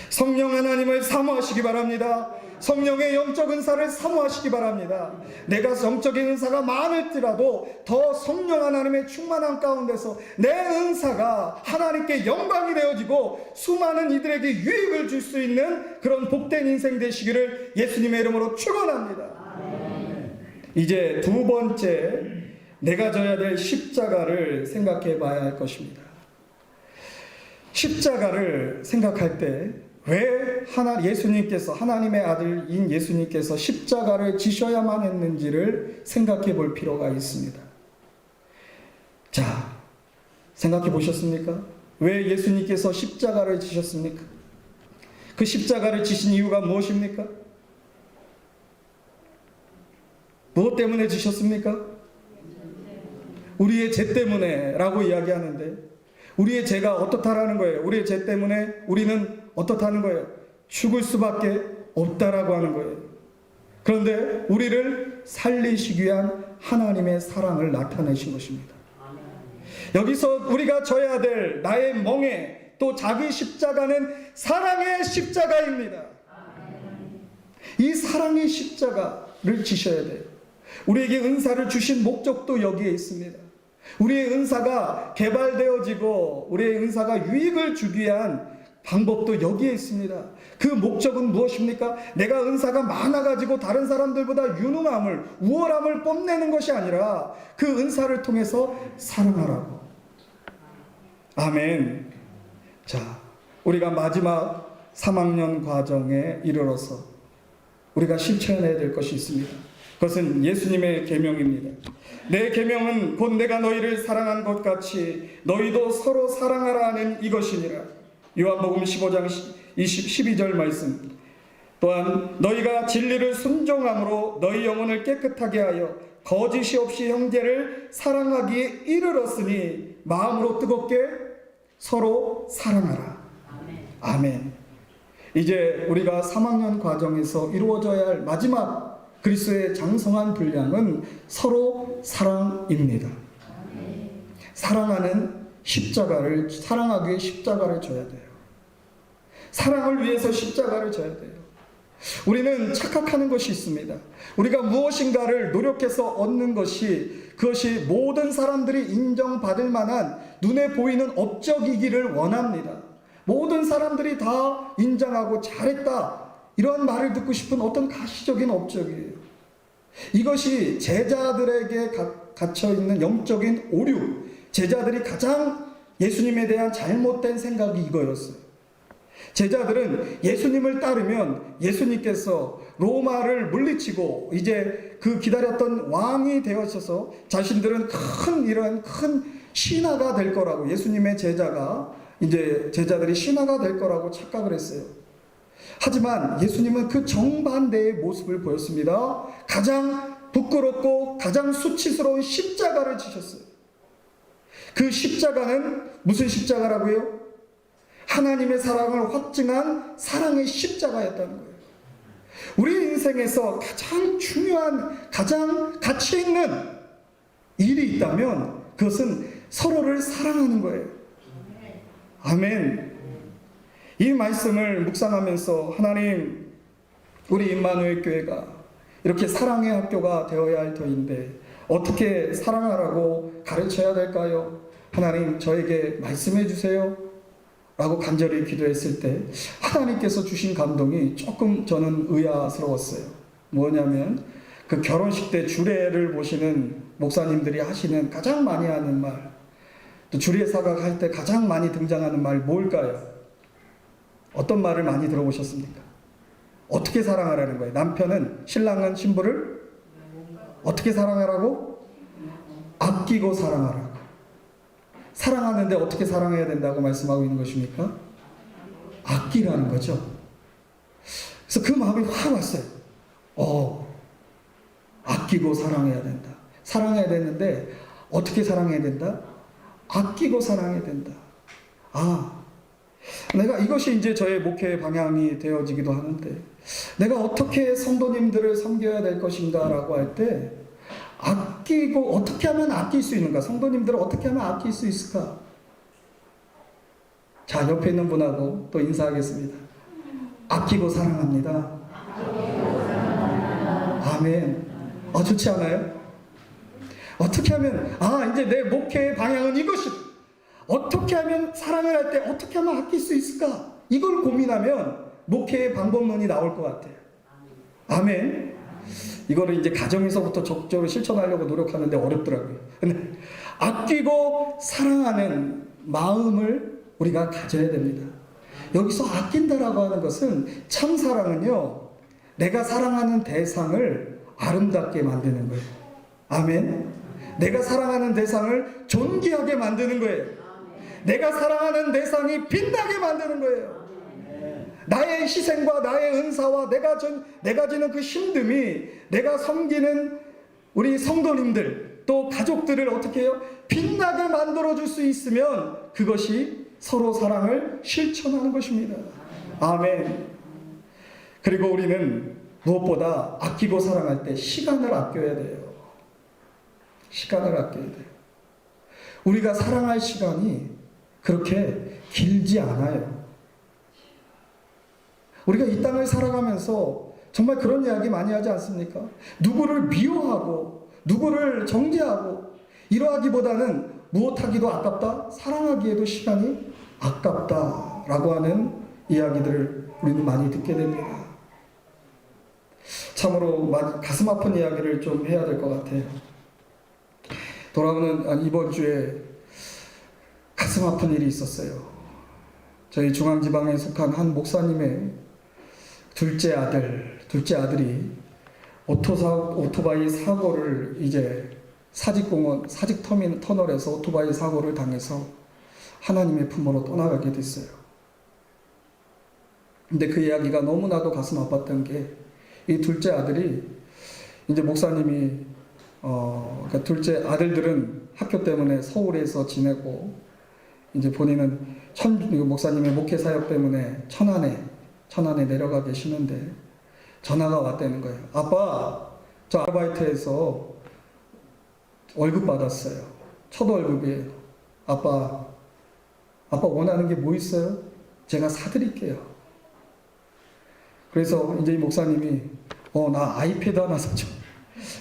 성령 하나님을 사모하시기 바랍니다. 성령의 영적 은사를 사모하시기 바랍니다. 내가 영적인 은사가 많을지라도 더 성령 하나님의 충만함 가운데서 내 은사가 하나님께 영광이 되어지고 수많은 이들에게 유익을 줄 수 있는 그런 복된 인생 되시기를 예수님의 이름으로 축원합니다. 이제 두 번째, 내가 져야 될 십자가를 생각해 봐야 할 것입니다. 십자가를 생각할 때 왜 예수님께서, 하나님의 아들인 예수님께서 십자가를 지셔야만 했는지를 생각해 볼 필요가 있습니다. 자, 생각해 보셨습니까? 왜 예수님께서 십자가를 지셨습니까? 그 십자가를 지신 이유가 무엇입니까? 무엇 때문에 지셨습니까? 우리의 죄 때문에 라고 이야기하는데, 우리의 죄가 어떻다라는 거예요? 우리의 죄 때문에 우리는 어떻다는 거예요? 죽을 수밖에 없다라고 하는 거예요. 그런데 우리를 살리시기 위한 하나님의 사랑을 나타내신 것입니다. 여기서 우리가 져야 될 나의 멍에 또 자기 십자가는 사랑의 십자가입니다. 이 사랑의 십자가를 지셔야 돼요. 우리에게 은사를 주신 목적도 여기에 있습니다. 우리의 은사가 개발되어지고 우리의 은사가 유익을 주기 위한 방법도 여기에 있습니다. 그 목적은 무엇입니까? 내가 은사가 많아가지고 다른 사람들보다 유능함을, 우월함을 뽐내는 것이 아니라 그 은사를 통해서 사랑하라고. 아멘. 자, 우리가 마지막 3학년 과정에 이르러서 우리가 실천해야 될 것이 있습니다. 그것은 예수님의 계명입니다. 내 계명은 곧 내가 너희를 사랑한 것 같이 너희도 서로 사랑하라 하는 이것이니라. 요한복음 15장 12절 말씀. 또한 너희가 진리를 순종함으로 너희 영혼을 깨끗하게 하여 거짓이 없이 형제를 사랑하기에 이르렀으니 마음으로 뜨겁게 서로 사랑하라. 아멘. 이제 우리가 3학년 과정에서 이루어져야 할 마지막 그리스도의 장성한 분량은 서로 사랑입니다. 사랑하는 십자가를, 사랑하기 위해 십자가를 져야 돼요. 사랑을 위해서 십자가를 져야 돼요. 우리는 착각하는 것이 있습니다. 우리가 무엇인가를 노력해서 얻는 것이, 그것이 모든 사람들이 인정받을 만한 눈에 보이는 업적이기를 원합니다. 모든 사람들이 다 인정하고 잘했다, 이런 말을 듣고 싶은 어떤 가시적인 업적이에요. 이것이 제자들에게 갇혀있는 영적인 오류, 제자들이 가장 예수님에 대한 잘못된 생각이 이거였어요. 제자들은 예수님을 따르면 예수님께서 로마를 물리치고 이제 그 기다렸던 왕이 되어서 자신들은 이런 큰 신하가 될 거라고, 예수님의 이제 제자들이 신하가 될 거라고 착각을 했어요. 하지만 예수님은 그 정반대의 모습을 보였습니다. 가장 부끄럽고 가장 수치스러운 십자가를 지셨어요. 그 십자가는 무슨 십자가라고요? 하나님의 사랑을 확증한 사랑의 십자가였다는 거예요. 우리 인생에서 가장 중요한, 가장 가치 있는 일이 있다면 그것은 서로를 사랑하는 거예요. 아멘. 이 말씀을 묵상하면서 하나님, 우리 임마누엘 교회가 이렇게 사랑의 학교가 되어야 할 터인데 어떻게 사랑하라고 가르쳐야 될까요? 하나님, 저에게 말씀해 주세요 라고 간절히 기도했을 때 하나님께서 주신 감동이 조금 저는 의아스러웠어요. 뭐냐면 그 결혼식 때 주례를 보시는 목사님들이 하시는 가장 많이 하는 말, 또 주례사가 할 때 가장 많이 등장하는 말 뭘까요? 어떤 말을 많이 들어보셨습니까? 어떻게 사랑하라는 거예요? 남편은, 신랑은 신부를 어떻게 사랑하라고? 아끼고 사랑하라고. 사랑하는데 어떻게 사랑해야 된다고 말씀하고 있는 것입니까? 아끼라는 거죠. 그래서 그 마음이 확 왔어요. 아끼고 사랑해야 된다. 사랑해야 되는데 어떻게 사랑해야 된다? 아끼고 사랑해야 된다. 내가 이것이 이제 저의 목회의 방향이 되어지기도 하는데, 내가 어떻게 성도님들을 섬겨야 될 것인가라고 할 때, 아끼고 어떻게 하면 아낄 수 있는가? 성도님들을 어떻게 하면 아낄 수 있을까? 자, 옆에 있는 분하고 또 인사하겠습니다. 아끼고 사랑합니다. 아멘. 좋지 않아요? 어떻게 하면, 이제 내 목회의 방향은 이것이, 어떻게 하면 사랑을 할 때 어떻게 하면 아낄 수 있을까? 이걸 고민하면 목회의 방법론이 나올 것 같아요. 아멘. 이거를 이제 가정에서부터 적극적으로 실천하려고 노력하는데 어렵더라고요. 근데 아끼고 사랑하는 마음을 우리가 가져야 됩니다. 여기서 아낀다라고 하는 것은, 참 사랑은요, 내가 사랑하는 대상을 아름답게 만드는 거예요. 아멘. 내가 사랑하는 대상을 존귀하게 만드는 거예요. 내가 사랑하는 대상이 빛나게 만드는 거예요. 나의 희생과 나의 은사와 내가 지는 그 힘듦이 내가 섬기는 우리 성도님들 또 가족들을 어떻게 해요? 빛나게 만들어줄 수 있으면 그것이 서로 사랑을 실천하는 것입니다. 아멘. 그리고 우리는 무엇보다 아끼고 사랑할 때 시간을 아껴야 돼요. 시간을 아껴야 돼요. 우리가 사랑할 시간이 그렇게 길지 않아요. 우리가 이 땅을 살아가면서 정말 그런 이야기 많이 하지 않습니까? 누구를 미워하고 누구를 정죄하고 이러하기보다는 무엇하기도 아깝다, 사랑하기에도 시간이 아깝다라고 하는 이야기들을 우리는 많이 듣게 됩니다. 참으로 가슴 아픈 이야기를 좀 해야 될 것 같아요. 이번 주에 가슴 아픈 일이 있었어요. 저희 중앙지방에 속한 한 목사님의 둘째 아들이 오토바이 사고를 이제 사직터널에서 오토바이 사고를 당해서 하나님의 품으로 떠나가게 됐어요. 근데 그 이야기가 너무나도 가슴 아팠던 게, 이 둘째 아들이 이제 목사님이 그러니까 둘째 아들들은 학교 때문에 서울에서 지내고, 이제 본인은 목사님의 목회 사역 때문에 천안에 내려가 계시는데 전화가 왔다는 거예요. 아빠, 저 아르바이트에서 월급 받았어요. 첫 월급이에요. 아빠 원하는 게 뭐 있어요? 제가 사드릴게요. 그래서 이제 이 목사님이 나 아이패드 하나 사줘.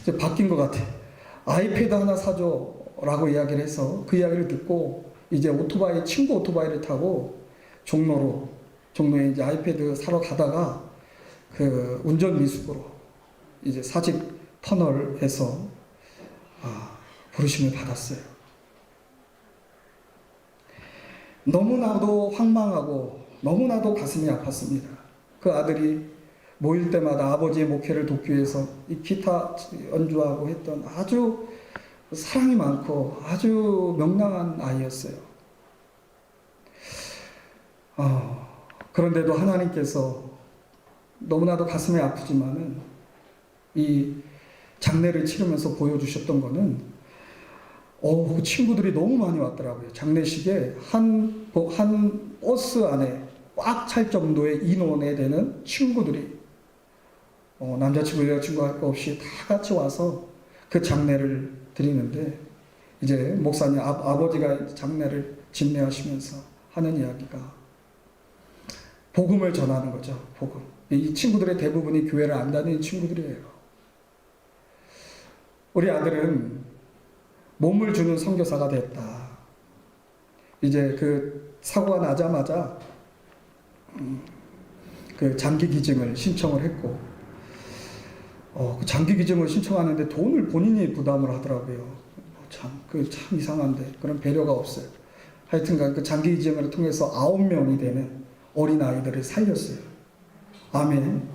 이제 바뀐 것 같아. 아이패드 하나 사줘 라고 이야기를 해서 그 이야기를 듣고 이제 친구 오토바이를 타고 종로에 이제 아이패드 사러 가다가 그 운전 미숙으로 이제 사직 터널에서 부르심을 받았어요. 너무나도 황망하고 너무나도 가슴이 아팠습니다. 그 아들이 모일 때마다 아버지의 목회를 돕기 위해서 이 기타 연주하고 했던 아주 사랑이 많고 아주 명랑한 아이였어요. 그런데도 하나님께서 너무나도 가슴이 아프지만은 이 장례를 치르면서 보여주셨던 거는 그 친구들이 너무 많이 왔더라고요. 장례식에 한 버스 안에 꽉 찰 정도의 인원에 되는 친구들이 남자친구 여자친구 할 거 없이 다 같이 와서 그 장례를 드리는데, 이제 목사님 아버지가 장례를 진례하시면서 하는 이야기가 복음을 전하는 거죠. 복음. 이 친구들의 대부분이 교회를 안 다니는 친구들이에요. 우리 아들은 몸을 주는 선교사가 됐다. 이제 그 사고가 나자마자 그 장기 기증을 신청을 했고, 그 장기 기증을 신청하는데 돈을 본인이 부담을 하더라고요. 참 이상한데 그런 배려가 없어요. 하여튼간 그 장기 기증을 통해서 9명이 되는 어린 아이들을 살렸어요. 아멘.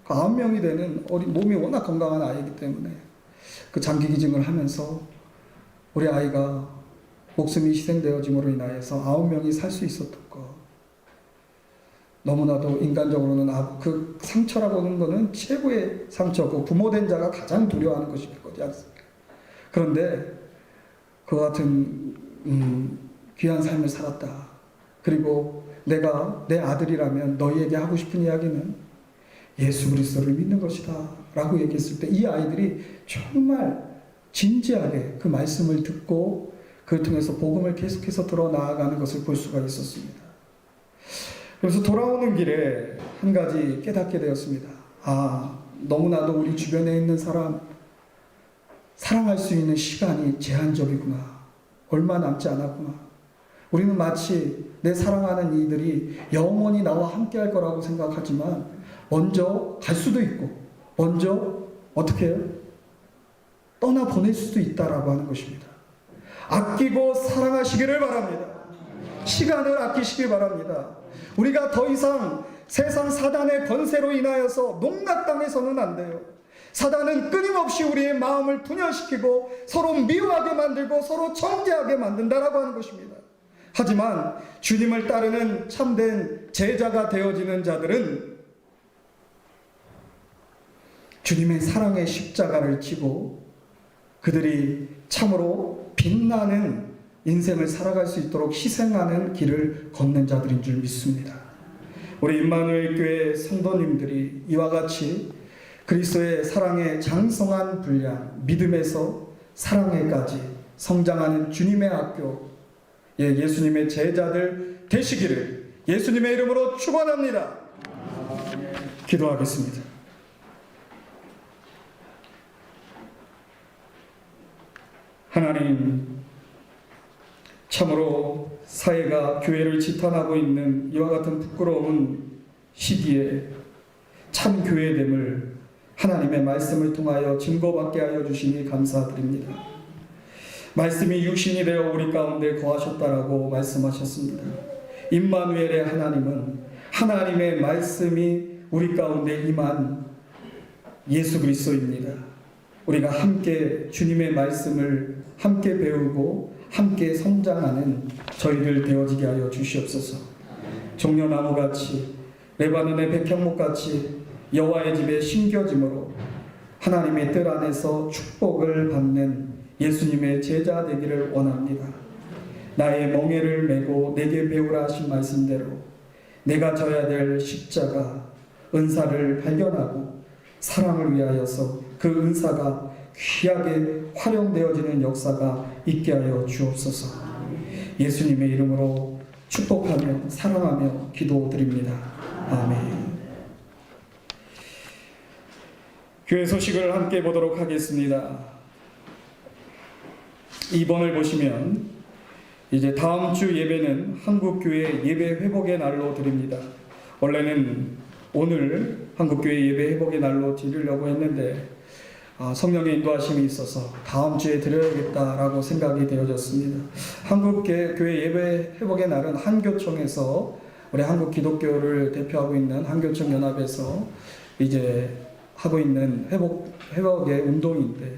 그 9명이 되는 몸이 워낙 건강한 아이이기 때문에 그 장기 기증을 하면서 우리 아이가 목숨이 희생되어짐으로 인하여서 9명이 살 수 있었던 것. 너무나도 인간적으로는 그 상처라고 하는 거는 최고의 상처고 부모된 자가 가장 두려워하는 것일 거지 않습니까? 그런데 그와 같은 귀한 삶을 살았다. 그리고 내가 내 아들이라면 너희에게 하고 싶은 이야기는 예수 그리스도를 믿는 것이다 라고 얘기했을 때 이 아이들이 정말 진지하게 그 말씀을 듣고 그를 통해서 복음을 계속해서 들어 나아가는 것을 볼 수가 있었습니다. 그래서 돌아오는 길에 한 가지 깨닫게 되었습니다. 너무나도 우리 주변에 있는 사람 사랑할 수 있는 시간이 제한적이구나. 얼마 남지 않았구나. 우리는 마치 내 사랑하는 이들이 영원히 나와 함께 할 거라고 생각하지만 먼저 갈 수도 있고 먼저 어떻게 해요? 떠나보낼 수도 있다라고 하는 것입니다. 아끼고 사랑하시기를 바랍니다. 시간을 아끼시길 바랍니다. 우리가 더 이상 세상 사단의 권세로 인하여서 농락당해서는 안 돼요. 사단은 끊임없이 우리의 마음을 분열시키고 서로 미워하게 만들고 서로 정죄하게 만든다라고 하는 것입니다. 하지만 주님을 따르는 참된 제자가 되어지는 자들은 주님의 사랑의 십자가를 지고 그들이 참으로 빛나는 인생을 살아갈 수 있도록 희생하는 길을 걷는 자들인 줄 믿습니다. 우리 임마누엘 교회 성도님들이 이와 같이 그리스도의 사랑의 장성한 분량, 믿음에서 사랑에까지 성장하는 주님의 학교, 예수님의 제자들 되시기를 예수님의 이름으로 축원합니다. 기도하겠습니다. 하나님, 참으로 사회가 교회를 지탄하고 있는 이와 같은 부끄러운 시기에 참 교회됨을 하나님의 말씀을 통하여 증거받게 하여 주시니 감사드립니다. 말씀이 육신이 되어 우리 가운데 거하셨다라고 말씀하셨습니다. 임마누엘의 하나님은 하나님의 말씀이 우리 가운데 임한 예수 그리스도입니다. 우리가 함께 주님의 말씀을 함께 배우고 함께 성장하는 저희들 되어지게 하여 주시옵소서. 종려나무같이 레바논의 백향목같이 여호와의 집에 심겨짐으로 하나님의 뜰 안에서 축복을 받는 예수님의 제자 되기를 원합니다. 나의 멍에를 메고 내게 배우라 하신 말씀대로 내가 져야 될 십자가 은사를 발견하고 사랑을 위하여서 그 은사가 귀하게 활용되어지는 역사가 있게 하여 주옵소서. 예수님의 이름으로 축복하며 사랑하며 기도드립니다. 아멘. 교회 소식을 함께 보도록 하겠습니다. 2번을 보시면 이제 다음 주 예배는 한국교회 예배 회복의 날로 드립니다. 원래는 오늘 한국교회 예배 회복의 날로 드리려고 했는데 성령의 인도하심이 있어서 다음 주에 드려야겠다라고 생각이 되어졌습니다. 한국교회 예배 회복의 날은 한교총에서 우리 한국 기독교를 대표하고 있는 한교총 연합에서 이제 하고 있는 회복의 운동인데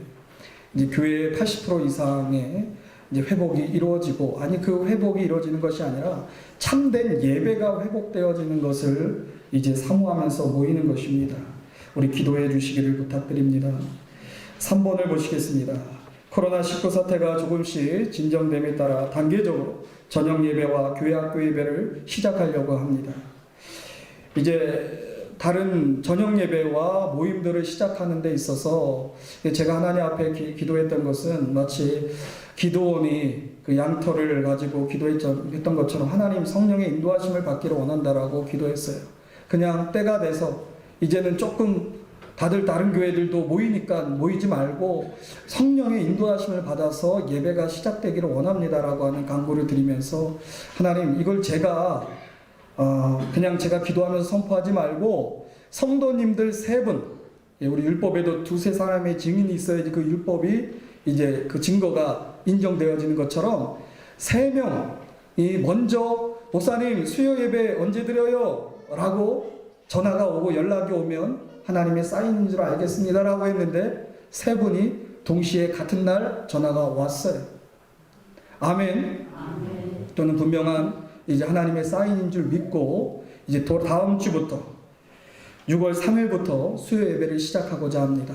이제 교회의 80% 이상의 이제 회복이 이루어지고 그 회복이 이루어지는 것이 아니라 참된 예배가 회복되어지는 것을 이제 사모하면서 모이는 것입니다. 우리 기도해 주시기를 부탁드립니다. 3번을 보시겠습니다. 코로나19 사태가 조금씩 진정됨에 따라 단계적으로 저녁 예배와 교회 학교 예배를 시작하려고 합니다. 이제 다른 저녁 예배와 모임들을 시작하는 데 있어서 제가 하나님 앞에 기도했던 것은 마치 기도원이 그 양털을 가지고 기도했던 것처럼 하나님 성령의 인도하심을 받기를 원한다라고 기도했어요. 그냥 때가 돼서 이제는 조금 다들 다른 교회들도 모이니까 모이지 말고 성령의 인도하심을 받아서 예배가 시작되기를 원합니다라고 하는 간구를 드리면서 하나님 이걸 제가 그냥 제가 기도하면서 선포하지 말고 성도님들 3분, 우리 율법에도 2-3사람의 증인이 있어야지 그 율법이 이제 그 증거가 인정되어지는 것처럼 3명이 먼저 목사님 수요 예배 언제 드려요? 라고 전화가 오고 연락이 오면 하나님의 사인인 줄 알겠습니다 라고 했는데 3분이 동시에 같은 날 전화가 왔어요. 아멘. 또는 분명한 이제 하나님의 사인인 줄 믿고 이제 다음 주부터 6월 3일부터 수요 예배를 시작하고자 합니다.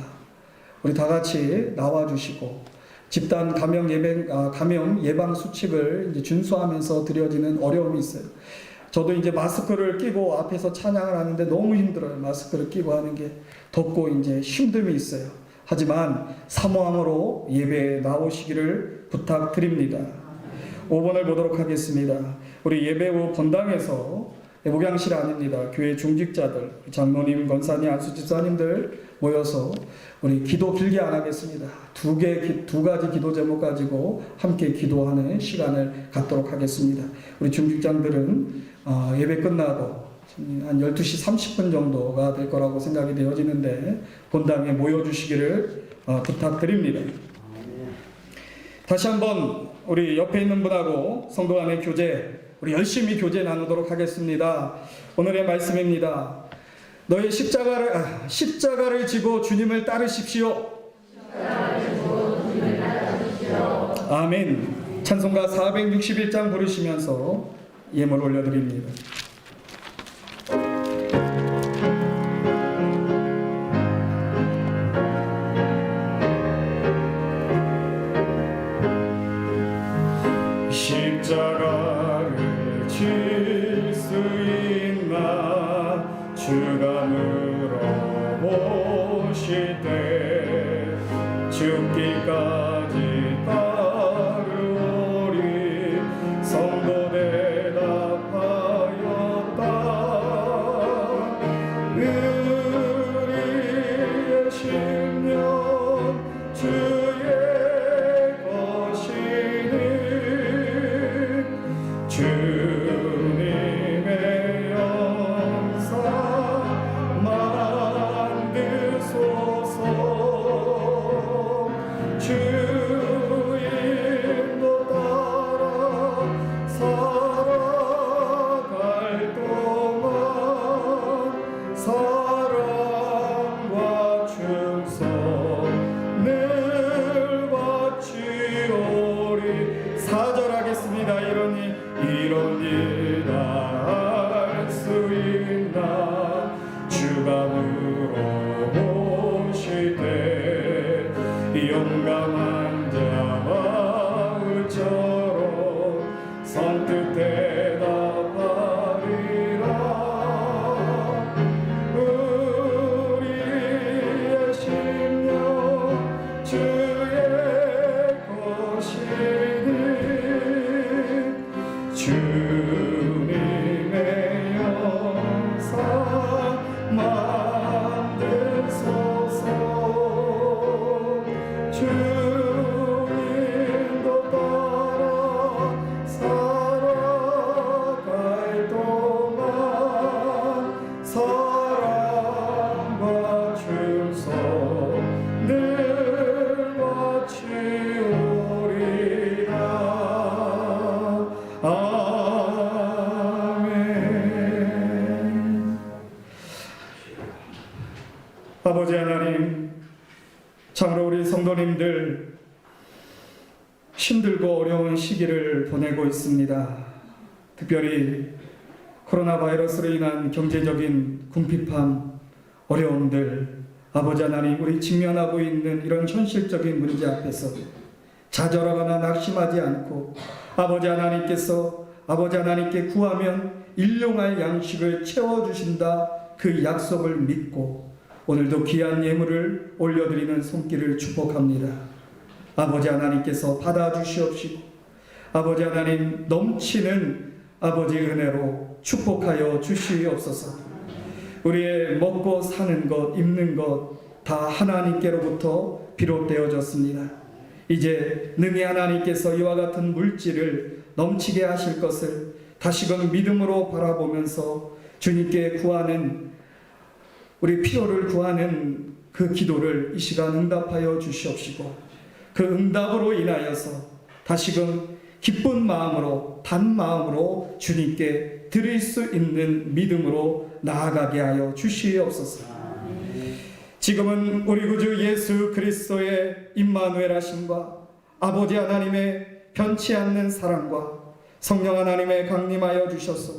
우리 다 같이 나와주시고 집단 감염 예방 수칙을 이제 준수하면서 드려지는 어려움이 있어요. 저도 이제 마스크를 끼고 앞에서 찬양을 하는데 너무 힘들어요. 마스크를 끼고 하는 게 덥고 이제 힘듦이 있어요. 하지만 사모함으로 예배에 나오시기를 부탁드립니다. 5번을 보도록 하겠습니다. 우리 예배 후 본당에서 목양실 아닙니다. 교회 중직자들, 장로님, 권사님, 안수집사님들 모여서 우리 기도 길게 안 하겠습니다. 두 가지 기도 제목 가지고 함께 기도하는 시간을 갖도록 하겠습니다. 우리 중직자들은 예배 끝나고 한 12시 30분 정도가 될 거라고 생각이 되어지는데 본당에 모여주시기를 부탁드립니다. 다시 한번 우리 옆에 있는 분하고 성도 간의 교제, 우리 열심히 교제 나누도록 하겠습니다. 오늘의 말씀입니다. 너희 십자가를 지고 주님을 따르십시오. 아멘. 찬송가 461장 부르시면서 예물 올려드립니다. 십자가를 질 수 있나 주가 물어보실 때 죽기까지 따르오리 성도 대답하였다. 우리의 심령 주의 것이니 주님의 영상 만드소서. 주인도 따라 살아갈 동안 사랑과 충성 늘 바치오리. 4절 하겠습니다. 이런 일 다 할 수 있나 주가 물어보실 때 용감한 자 마을처럼 선뜻 대답하리라. 우리의 심령 주의 것이니 주님의 영상 만드소서. 주인도 따라 살아갈 동안 사랑과 충성 늘 바치오리라. 아멘. 아버지 하나님, 참으로 우리 성도님들 힘들고 어려운 시기를 보내고 있습니다. 특별히 코로나 바이러스로 인한 경제적인 궁핍함, 어려움들, 아버지 하나님, 우리 직면하고 있는 이런 현실적인 문제 앞에서 좌절하거나 낙심하지 않고 아버지 하나님께 구하면 일용할 양식을 채워주신다, 그 약속을 믿고 오늘도 귀한 예물을 올려드리는 손길을 축복합니다. 아버지 하나님께서 받아주시옵시고 아버지 하나님 넘치는 아버지 은혜로 축복하여 주시옵소서. 우리의 먹고 사는 것, 입는 것 다 하나님께로부터 비롯되어졌습니다. 이제 능히 하나님께서 이와 같은 물질을 넘치게 하실 것을 다시금 믿음으로 바라보면서 주님께 구하는, 우리 필요를 구하는 그 기도를 이 시간 응답하여 주시옵시고 그 응답으로 인하여서 다시금 기쁜 마음으로, 단 마음으로 주님께 드릴 수 있는 믿음으로 나아가게 하여 주시옵소서. 지금은 우리 구주 예수 그리스도의 임마누엘 하심과 아버지 하나님의 변치 않는 사랑과 성령 하나님의 강림하여 주셔서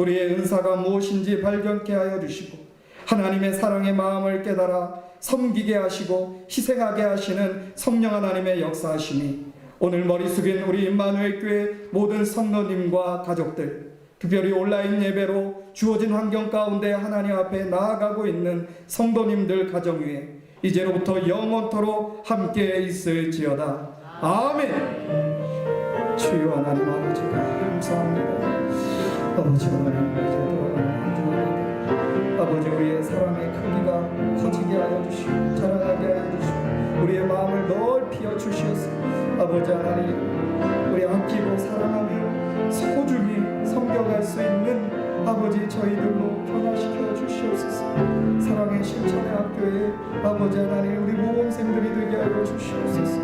우리의 은사가 무엇인지 발견케 하여 주시고 하나님의 사랑의 마음을 깨달아 섬기게 하시고 희생하게 하시는 성령 하나님의 역사하심이 오늘 머리 숙인 우리 임마누엘 교회 모든 성도님과 가족들, 특별히 온라인 예배로 주어진 환경 가운데 하나님 앞에 나아가고 있는 성도님들 가정 위에 이제로부터 영원토록 함께 있을지어다. 아멘. 주여 하나님 아버지 감사합니다. 아버지 하나님 이제도 안전하게 아버지 우리의 사랑의 크기가 커지게 하여 주시고 자라나게 하여 주시고 우리의 마음을 넓히어 주시옵소서. 아버지 하나님 우리 아끼고 사랑하며 소중히 섬겨갈 수 있는 아버지 저희들로 변화시켜 주시옵소서. 사랑의 실천의 학교에 아버지 하나님 우리 모범생들이 되게 하여 주시옵소서.